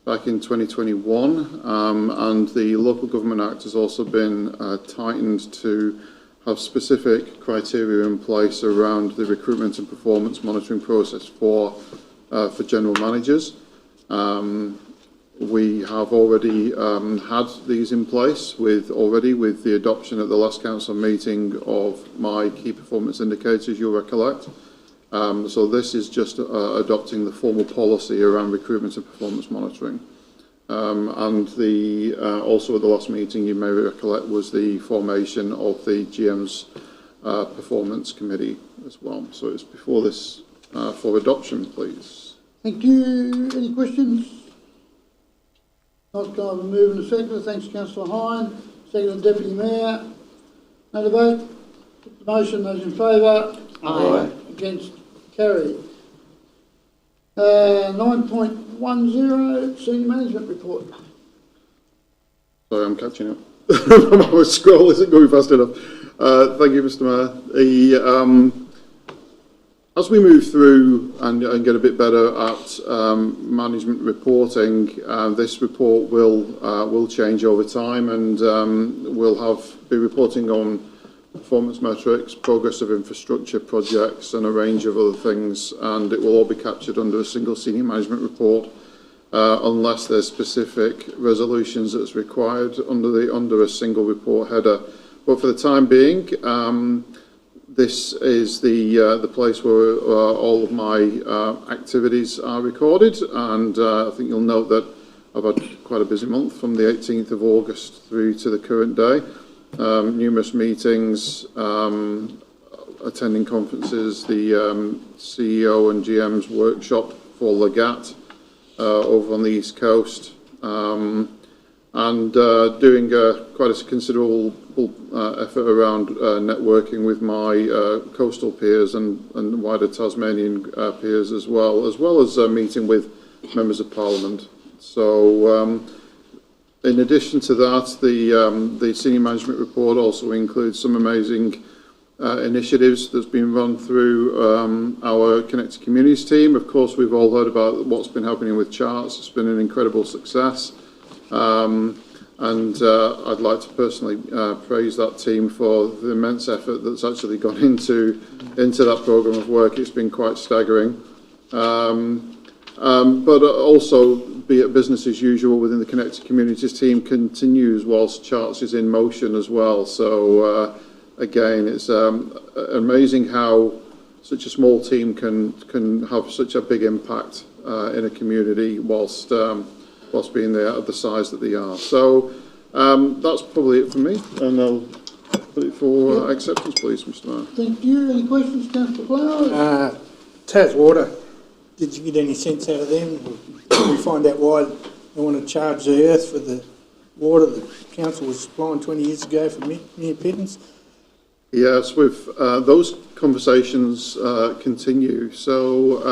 back in 2021, and the Local Government Act has also been tightened to have specific criteria in place around the recruitment and performance monitoring process for general managers. We have already had these in place with the adoption at the last council meeting of my key performance indicators, you'll recollect. So this is just adopting the formal policy around recruitment and performance monitoring. And also at the last meeting, you may recollect, was the formation of the GM's performance committee as well. So it's before this for adoption, please. Thank you. Any questions? Not going to move in a second. Thanks, Councillor Hine. Second, Deputy Mayor. No debate. Put the motion. Those in favour? Aye. Against? Carried. 9.10, Senior Management Report. Sorry, I'm catching up. My scroll isn't going fast enough. Thank you, Mr. Mayor. As we move through and get a bit better at management reporting, this report will change over time, and we'll be reporting on performance metrics, progress of infrastructure projects, and a range of other things, and it will all be captured under a single senior management report, unless there's specific resolutions that's required under a single report header. But for the time being, this is the place where all of my activities are recorded, and I think you'll note that I've had quite a busy month from the 18th of August through to the current day. Numerous meetings, attending conferences, the CEO and GM's workshop for Legat over on the East Coast, and doing quite a considerable effort around networking with my coastal peers and wider Tasmanian peers as well as meeting with members of Parliament. So in addition to that, the senior management report also includes some amazing initiatives that's been run through our Connected Communities team. Of course, we've all heard about what's been happening with charts. It's been an incredible success. And I'd like to personally praise that team for the immense effort that's actually gone into that programme of work. It's been quite staggering. But also, be it business as usual within the Connected Communities team continues whilst Charts is in motion as well. So again, it's amazing how such a small team can have such a big impact in a community whilst being there at the size that they are. So that's probably it for me, and I'll put it for acceptance, please, Mr. Mayor. Thank you. Any questions, Councillor Flowers? Taswater, did you get any sense out of them? Did we find out why they want to charge the earth for the water the council was supplying 20 years ago for mere pittance? Yes, those conversations continue. So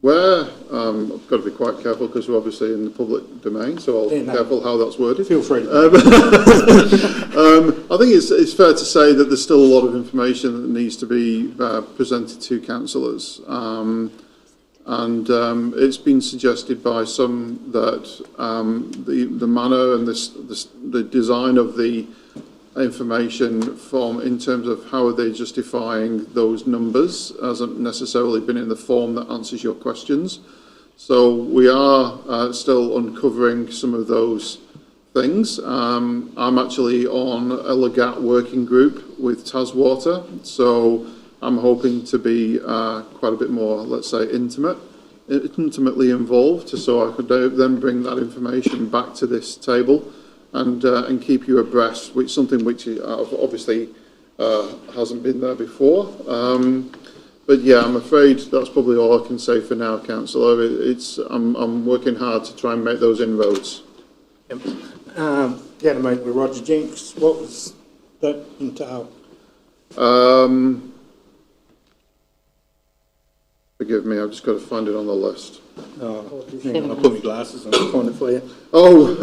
I've got to be quite careful because we're obviously in the public domain, so I'll be careful how that's worded. Feel free. I think it's fair to say that there's still a lot of information that needs to be presented to councillors. And it's been suggested by some that the manner and the design of the information in terms of how are they justifying those numbers hasn't necessarily been in the form that answers your questions. So we are still uncovering some of those things. I'm actually on a Legat working group with Taswater, so I'm hoping to be quite a bit more, let's say, intimately involved, so I could then bring that information back to this table and keep you abreast, something which obviously hasn't been there before. But yeah, I'm afraid that's probably all I can say for now, Councillor. I'm working hard to try and make those inroads. Yep. You had a meeting with Roger Jenks. What was that entail? Forgive me, I've just got to find it on the list. Oh, hang on, I'll put my glasses on, I'll find it for you. Oh,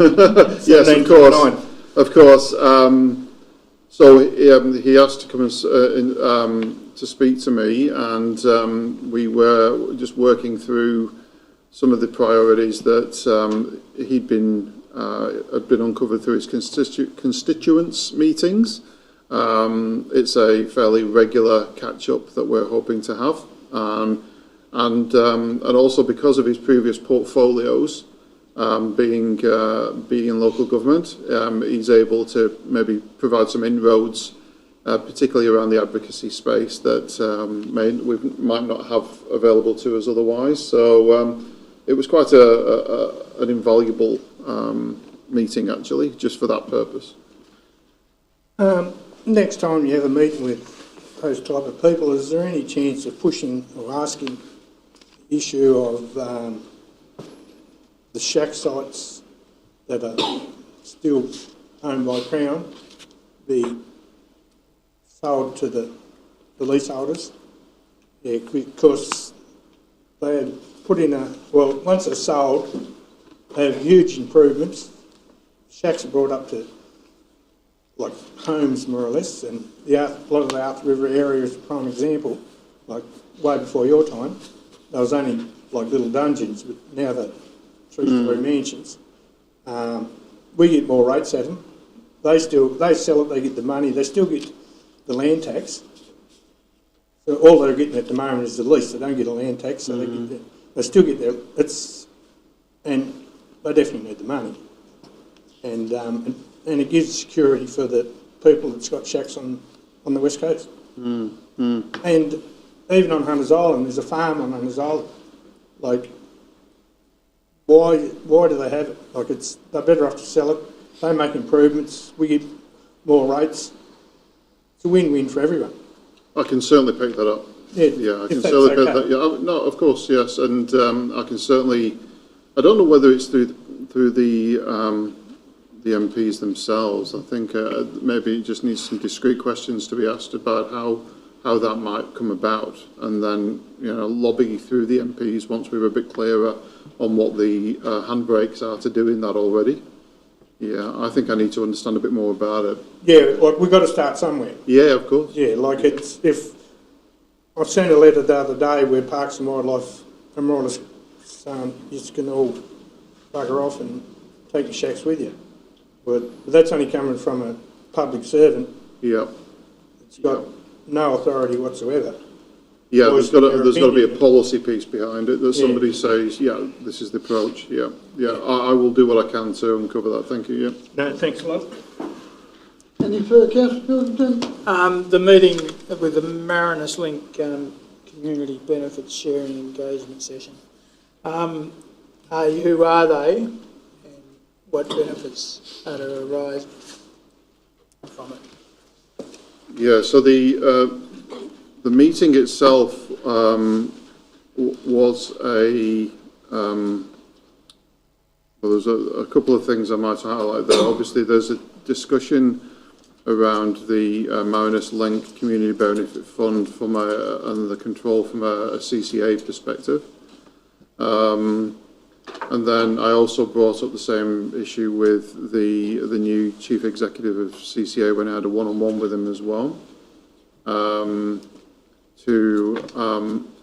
yes, of course. 17.9. Of course. So he asked to come to speak to me, and we were just working through some of the priorities that had been uncovered through his constituents meetings. It's a fairly regular catch-up that we're hoping to have, and also because of his previous portfolios, being in local government, he's able to maybe provide some inroads, particularly around the advocacy space that we might not have available to us otherwise. So it was quite an invaluable meeting, actually, just for that purpose. Next time you have a meeting with those type of people, is there any chance of pushing or asking the issue of the shack sites that are still owned by Crown be sold to the leaseholders? Yeah, because they had put in once they're sold, they have huge improvements. Shacks are brought up to like homes, more or less, and a lot of the Arthur River area is a prime example. Like way before your time, there was only like little dungeons, but now they're three-story mansions. We get more rates at them. They sell it, they get the money, they still get the land tax. So all they're getting at the moment is the lease. They don't get a land tax, so they still get their and they definitely need the money. And it gives security for the people that's got shacks on the West Coast. And even on Hunters Island, there's a farm on Hunters Island. Like, why do they have it? Like, they're better off to sell it. They make improvements. We get more rates. It's a win-win for everyone. I can certainly pick that up. Yeah, I can certainly pick that. Yeah, no, of course, yes, and I can certainly. I don't know whether it's through the MPs themselves. I think maybe it just needs some discrete questions to be asked about how that might come about, and then lobby through the MPs once we were a bit clearer on what the handbrakes are to doing that already. Yeah, I think I need to understand a bit more about it. Yeah, like we've got to start somewhere. Yeah, of course. Yeah, like if I sent a letter the other day where Parks and Wildlife are more or less saying you just can all bugger off and take your shacks with you. But that's only coming from a public servant. Yeah. It's got no authority whatsoever. Yeah, there's got to be a policy piece behind it that somebody says, yeah, this is the approach. Yeah, yeah. I will do what I can to uncover that. Thank you. Yeah. No, thanks a lot. Any further, Councillor Pilkington? The meeting with the Marinus Link Community Benefits Sharing Engagement Session. Who are they, and what benefits are to arise from it? Yeah. So the meeting itself was well, there's a couple of things I might highlight there. Obviously, there's a discussion around the Marinus Link Community Benefit Fund and the control from a CCA perspective. And then I also brought up the same issue with the new chief executive of CCA when I had a one-on-one with him as well, to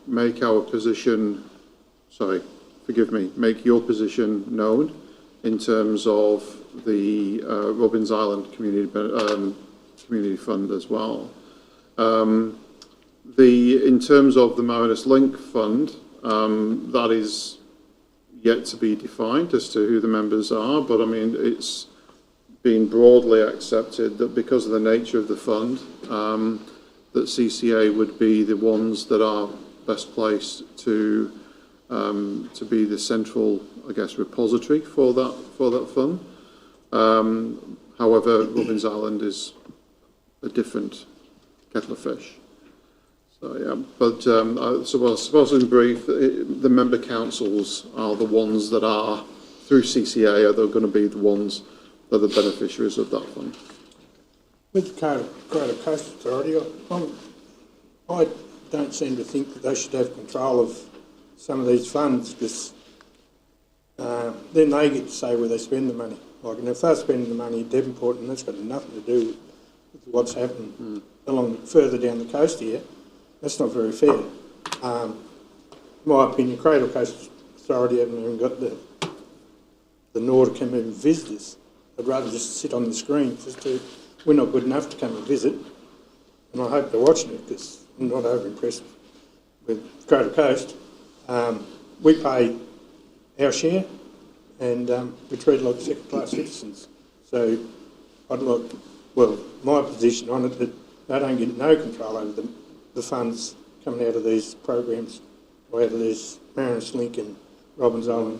make our position, make your position known in terms of the Robbins Island Community Fund as well. In terms of the Marinus Link Fund, that is yet to be defined as to who the members are, but I mean it's been broadly accepted that because of the nature of the fund, that CCA would be the ones that are best placed to be the central, I guess, repository for that fund. However, Robbins Island is a different kettle of fish. So yeah, but I suppose in brief, the member councils are the ones that are through CCA. Are they going to be the ones that are the beneficiaries of that fund? With the Greater Coast Authority, I don't seem to think that they should have control of some of these funds, because then they get to say where they spend the money. Like, and if they're spending the money in Devonport, and that's got nothing to do with what's happening along further down the coast here, that's not very fair. In my opinion, Cradle Coast Authority haven't even got the nor to come and visit us. I'd rather just sit on the screen. We're not good enough to come and visit, and I hope they're watching it, because I'm not over impressed with Cradle Coast. We pay our share, and we treat like second-class citizens. So I'd like, well, my position on it, that they don't get no control over the funds coming out of these programs, or out of these Marinus Link and Robbins Island.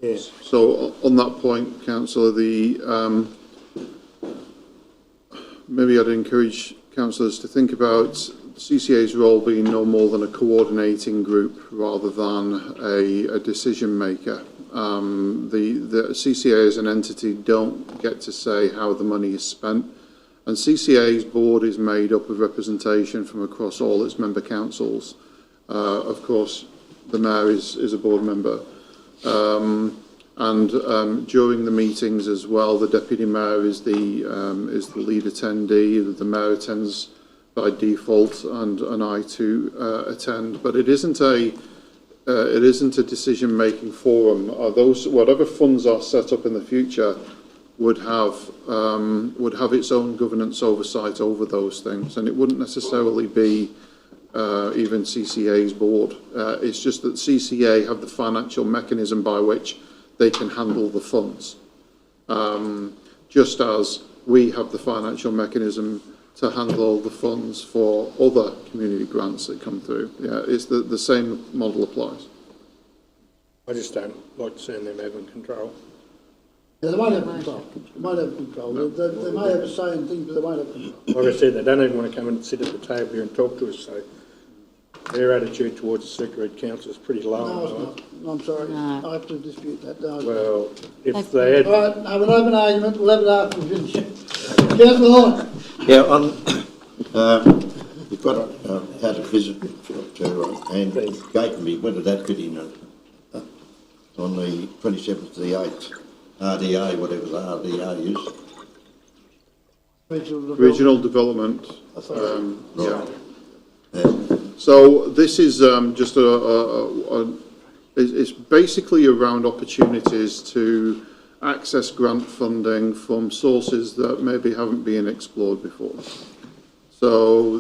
Yeah. So on that point, councillor, maybe I'd encourage councillors to think about CCA's role being no more than a coordinating group rather than a decision maker. The CCA as an entity don't get to say how the money is spent, and CCA's board is made up of representation from across all its member councils. Of course, the mayor is a board member. During the meetings as well, the deputy mayor is the lead attendee. The mayor attends by default, and I too attend. But it isn't a decision-making forum. Whatever funds are set up in the future would have its own governance oversight over those things, and it wouldn't necessarily be even CCA's board. It's just that CCA have the financial mechanism by which they can handle the funds, just as we have the financial mechanism to handle the funds for other community grants that come through. Yeah, it's the same model applies. I just don't like seeing them having control. Yeah, they won't have control. They won't have control. They may have a say in things, but they won't have control. Like I said, they don't even want to come and sit at the table here and talk to us, so their attitude towards the Secretariat Council is pretty low. No, it's not. No, I'm sorry. No. I have to dispute that. No, Well, if they had... all right, have an open argument. We'll have it after we finish. Councillor Hall. Yeah, you've got had a visit to and Gatenby. When did that fit in? On the 27th of the 8th, RDA, whatever the RDA is. Regional development. Right. Yeah. So this is just it's basically around opportunities to access grant funding from sources that maybe haven't been explored before. So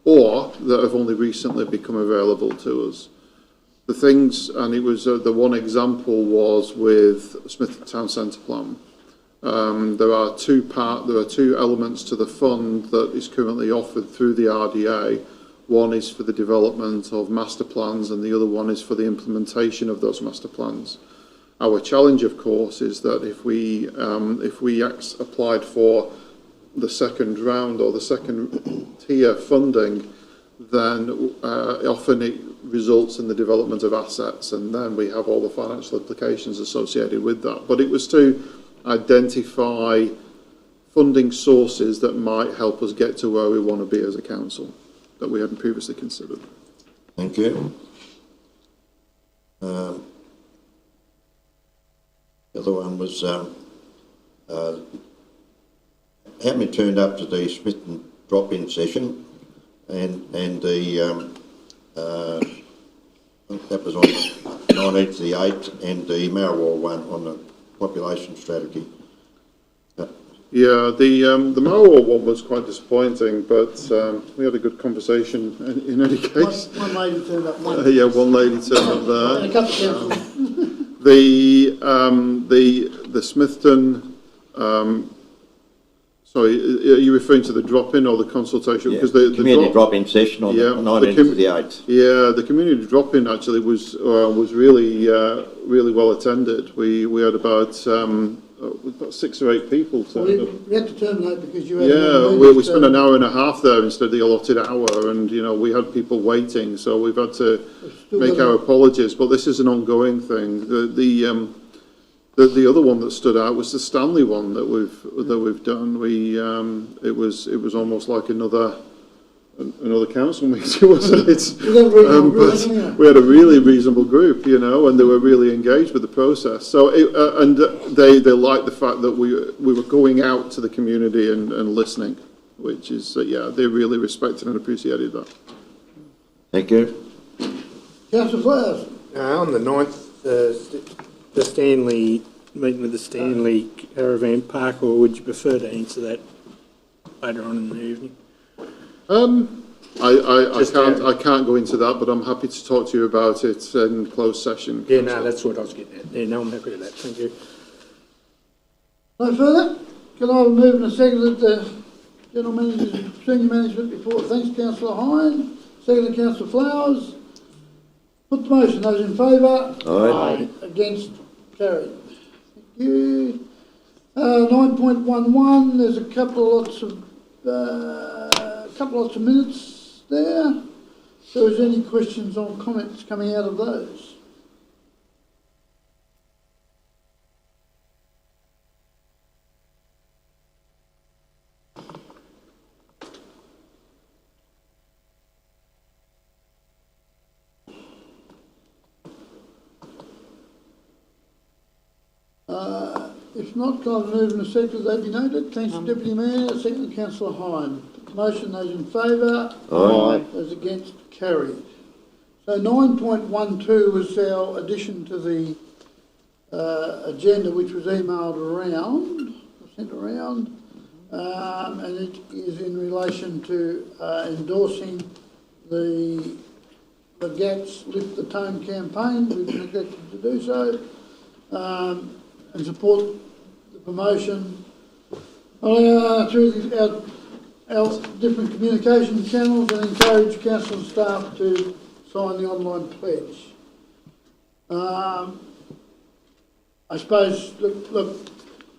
or that have only recently become available to us. The things, and it was the one example was with Smith Town Centre Plan. There are two elements to the fund that is currently offered through the RDA. One is for the development of master plans, and the other one is for the implementation of those master plans. Our challenge, of course, is that if we applied for the second round or the second tier funding, then often it results in the development of assets, and then we have all the financial implications associated with that. But it was to identify funding sources that might help us get to where we want to be as a council that we hadn't previously considered. Thank you. The other one was how many turned up to the Smithton drop-in session, and the that was on the 19th of the 8th, and the Marrawar one on the population strategy. Yeah, the Marrawar one was quite disappointing, but we had a good conversation in any case. One lady turned up. Yeah, one lady turned up there. And a couple of councillors. The Smithton. Sorry, are you referring to the drop-in or the consultation? Yeah, the community drop-in session on the 19th of the 8th. Yeah, the community drop-in actually was really really well attended. We had about 6 or 8 people turned up. We had to terminate because you had... Yeah, we spent an hour and a half there instead of the allotted hour, and we had people waiting, so we've had to make our apologies. But this is an ongoing thing. The other one that stood out was the Stanley one that we've done. It was almost like another another council meeting, wasn't it? But We had a really reasonable group, you know, and they were really engaged with the process. So, they liked the fact that we were going out to the community and listening, which is, they really respected and appreciated that. Thank you. Councillor Flowers. On the 9th, the Stanley, meeting with the Stanley Caravan Park, or would you prefer to answer that later on in the evening? I can't go into that, but I'm happy to talk to you about it in closed session. Yeah, no, that's what I was getting at. Yeah, no, I'm happy with that. Thank you. No further? Can I have a move and a second that the General Manager's Senior Management report? Thanks, Councillor Hine. Second, Councillor Flowers. Put the motion. Those in favour? Aye. Against? Carried. Thank you. 9.11, there's a couple of lots of minutes there. So is there any questions or comments coming out of those? If not, can I move in a second that they be noted? Thanks, Deputy Mayor. Second, Councillor Hine. Motion, those in favour? Aye. Those against? Carried. So 9.12 was our addition to the agenda, which was emailed around, sent around, and it is in relation to endorsing the GATS Lift the Tone campaign. We've neglected to do so. And support the promotion through our different communication channels, and encourage council and staff to sign the online pledge. I suppose, look,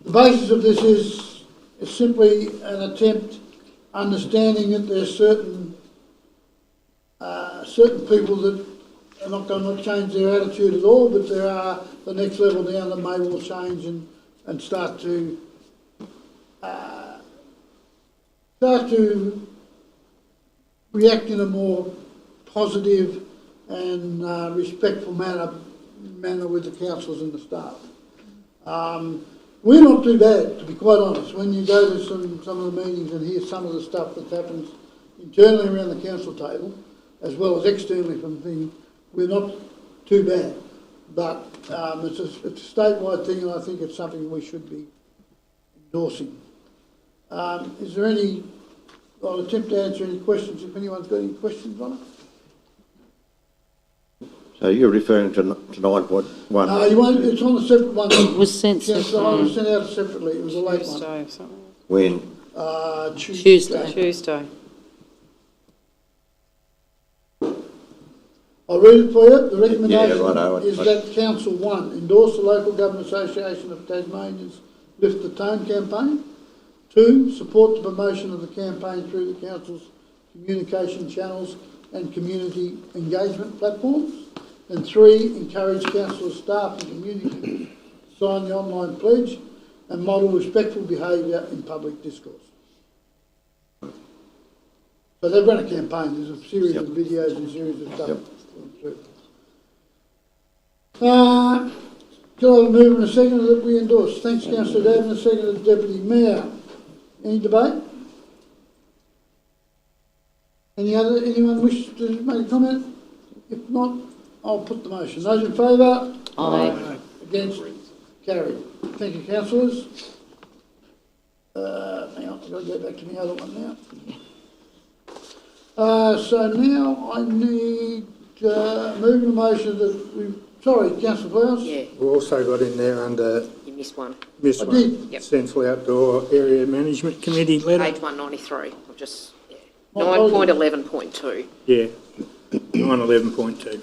the basis of this is simply an attempt, understanding that there's certain people that are not going to change their attitude at all, but there are the next level down that may well change and start to react in a more positive and respectful manner with the councillors and the staff. We're not too bad, to be quite honest. When you go to some of the meetings and hear some of the stuff that happens internally around the council table, as well as externally from things, we're not too bad. But it's a statewide thing, and I think it's something we should be endorsing. Is there any... I'll attempt to answer any questions if anyone's got any questions on it. So you're referring to 9.1? No, you won't. It's on a separate one. It was sent Yes, I was sent out separately. It was a late one. Tuesday or something. When? Tuesday. Tuesday. I'll read it for you. The recommendation righto. is that Council 1, endorse the Local Government Association of Tasmania's Lift the Tone campaign. 2, support the promotion of the campaign through the Council's communication channels and community engagement platforms. And 3, encourage Council staff and community to sign the online pledge and model respectful behaviour in public discourse. So they've run a campaign. There's a series of videos and a series of stuff. Can I have a move and a second that we endorse? Thanks, Councillor Davin. A second to the Deputy Mayor. Any debate? Anyone wish to make a comment? If not, I'll put the motion. Those in favour? Aye. Against? Carried. Thank you, councillors. Hang on, I've got to go back to my other one now. So now I need moving a motion that we... Sorry, Councillor Flowers? Yeah, We've also got in there under you missed one. this I one, did. Yep. Central Outdoor Area Management Committee letter. Page 193. I've just, yeah. My apologies. 9.11.2. Yeah, 911.2.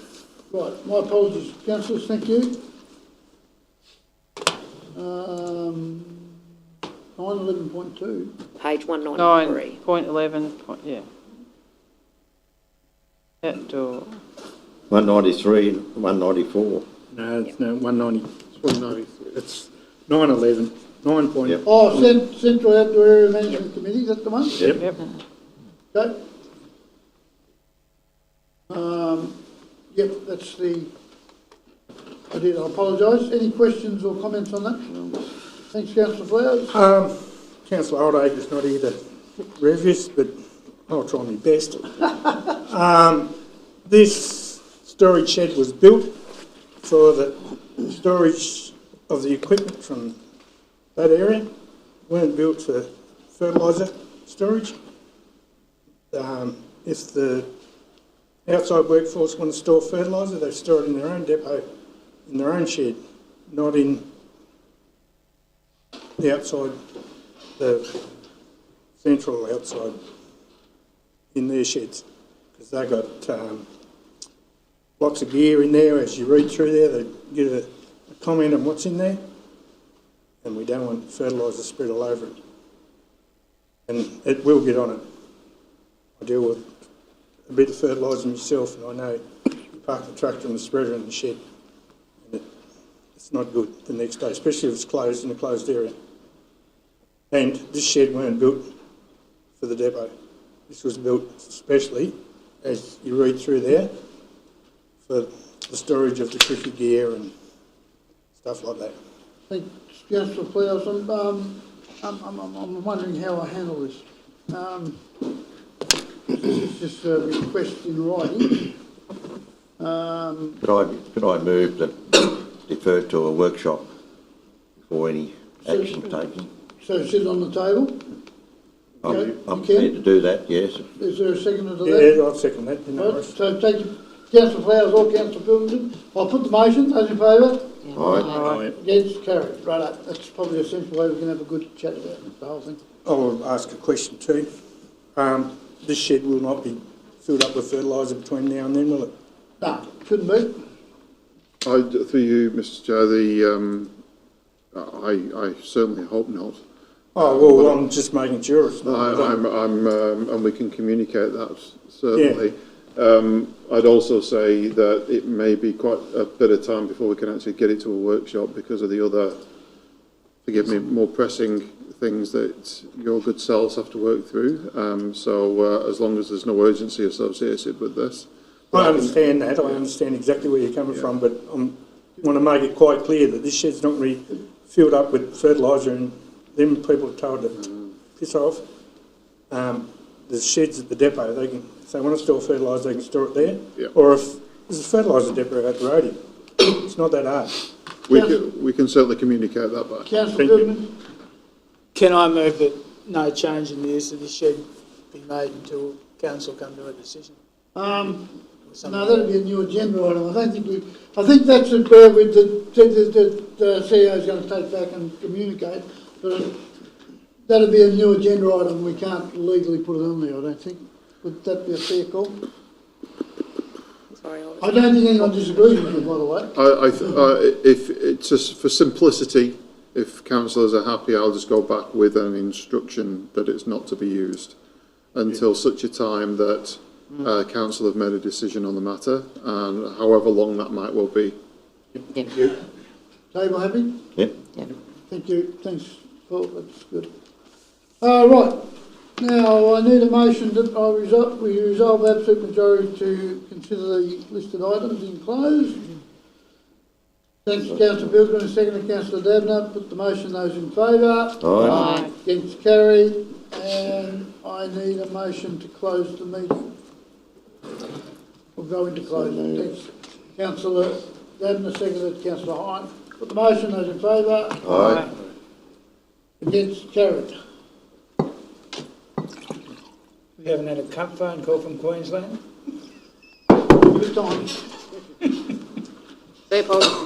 Right, my apologies, councillors, thank you. 911.2. Page 193. 9.11, yeah. Outdoor. 193 and 194. No, it's no 190. It's 193. It's 911. 9. Yep. Oh, Central Outdoor Area Management Committee, is that the one? Yep. Yep. Okay. Yep, that's the, I did, I apologise. Any questions or comments on that? Thanks, Councillor Flowers. Councillor Oldacre is not here to review, but I'll try my best. This storage shed was built for the storage of the equipment from that area. Weren't built for fertiliser storage. If the outside workforce want to store fertiliser, they store it in their own depot, in their own shed, not in the outside, the central outside, in their sheds, because they've got lots of gear in there. As you read through there, they give a comment on what's in there, and we don't want fertiliser spread all over it. And it will get on it. I deal with a bit of fertiliser myself, and I know you park the tractor and the spreader in the shed, and it's not good the next day, especially if it's closed in a closed area. And this shed weren't built for the depot. This was built especially, as you read through there, for the storage of the cricket gear and stuff like that. Thanks, Councillor Flowers. I'm wondering how I handle this. This is just a request in writing. Could I move that defer to a workshop before any action taken? So sit on the table? I'm prepared to do that, yes. Is there a second to that? Yeah, I'll second that. Right, so take Councillor Flowers or Councillor Pilkington. I'll put the motion. Those in favour? Aye. Against, carried. Right, that's probably a sensible way we can have a good chat about the whole thing. I will ask a question too. This shed will not be filled up with fertiliser between now and then, will it? No, shouldn't be. Through you, Mr Chair, I certainly hope not. Oh, well, I'm just making sure it's not. And we can communicate that, certainly. Yeah. I'd also say that it may be quite a bit of time before we can actually get it to a workshop because of the other, forgive me, more pressing things that your good selves have to work through. So as long as there's no urgency associated with this. I understand that. I understand exactly where you're coming from, but I want to make it quite clear that this shed's not going to be filled up with fertiliser and them people are told to piss off. There's sheds at the depot. They can, if they want to store fertiliser, they can store it there. Yeah. Or if there's a fertiliser depot at the roadie, it's not that hard. We can certainly communicate that back. Councillor Goodman. Can I move that no change in the use of this shed be made until council come to a decision? No, that'll be a new agenda item. I think that's where the CEO is going to take back and communicate. But that'll be a new agenda item. We can't legally put it on there, I don't think. Would that be a fair call? Sorry, I don't think anyone disagrees with you, by the way. If it's just for simplicity, if councillors are happy, I'll just go back with an instruction that it's not to be used until such a time that council have made a decision on the matter, and however long that might well be. Thank you. Table happy? Yep. Thank you. Thanks, Paul. That's good. Right. Now, I need a motion that we resolve absolute majority to consider the listed items enclosed. Thanks to Councillor Pilgrim, second to Councillor Dabner. Put the motion. Those in favour? Aye. Against, carried. And I need a motion to close the meeting. We'll go into closing. Thanks, Councillor Dabner, second to Councillor Hine. Put the motion. Those in favour? Aye. Against, carried. We haven't had a phone call from Queensland. Good time. See you, Paul.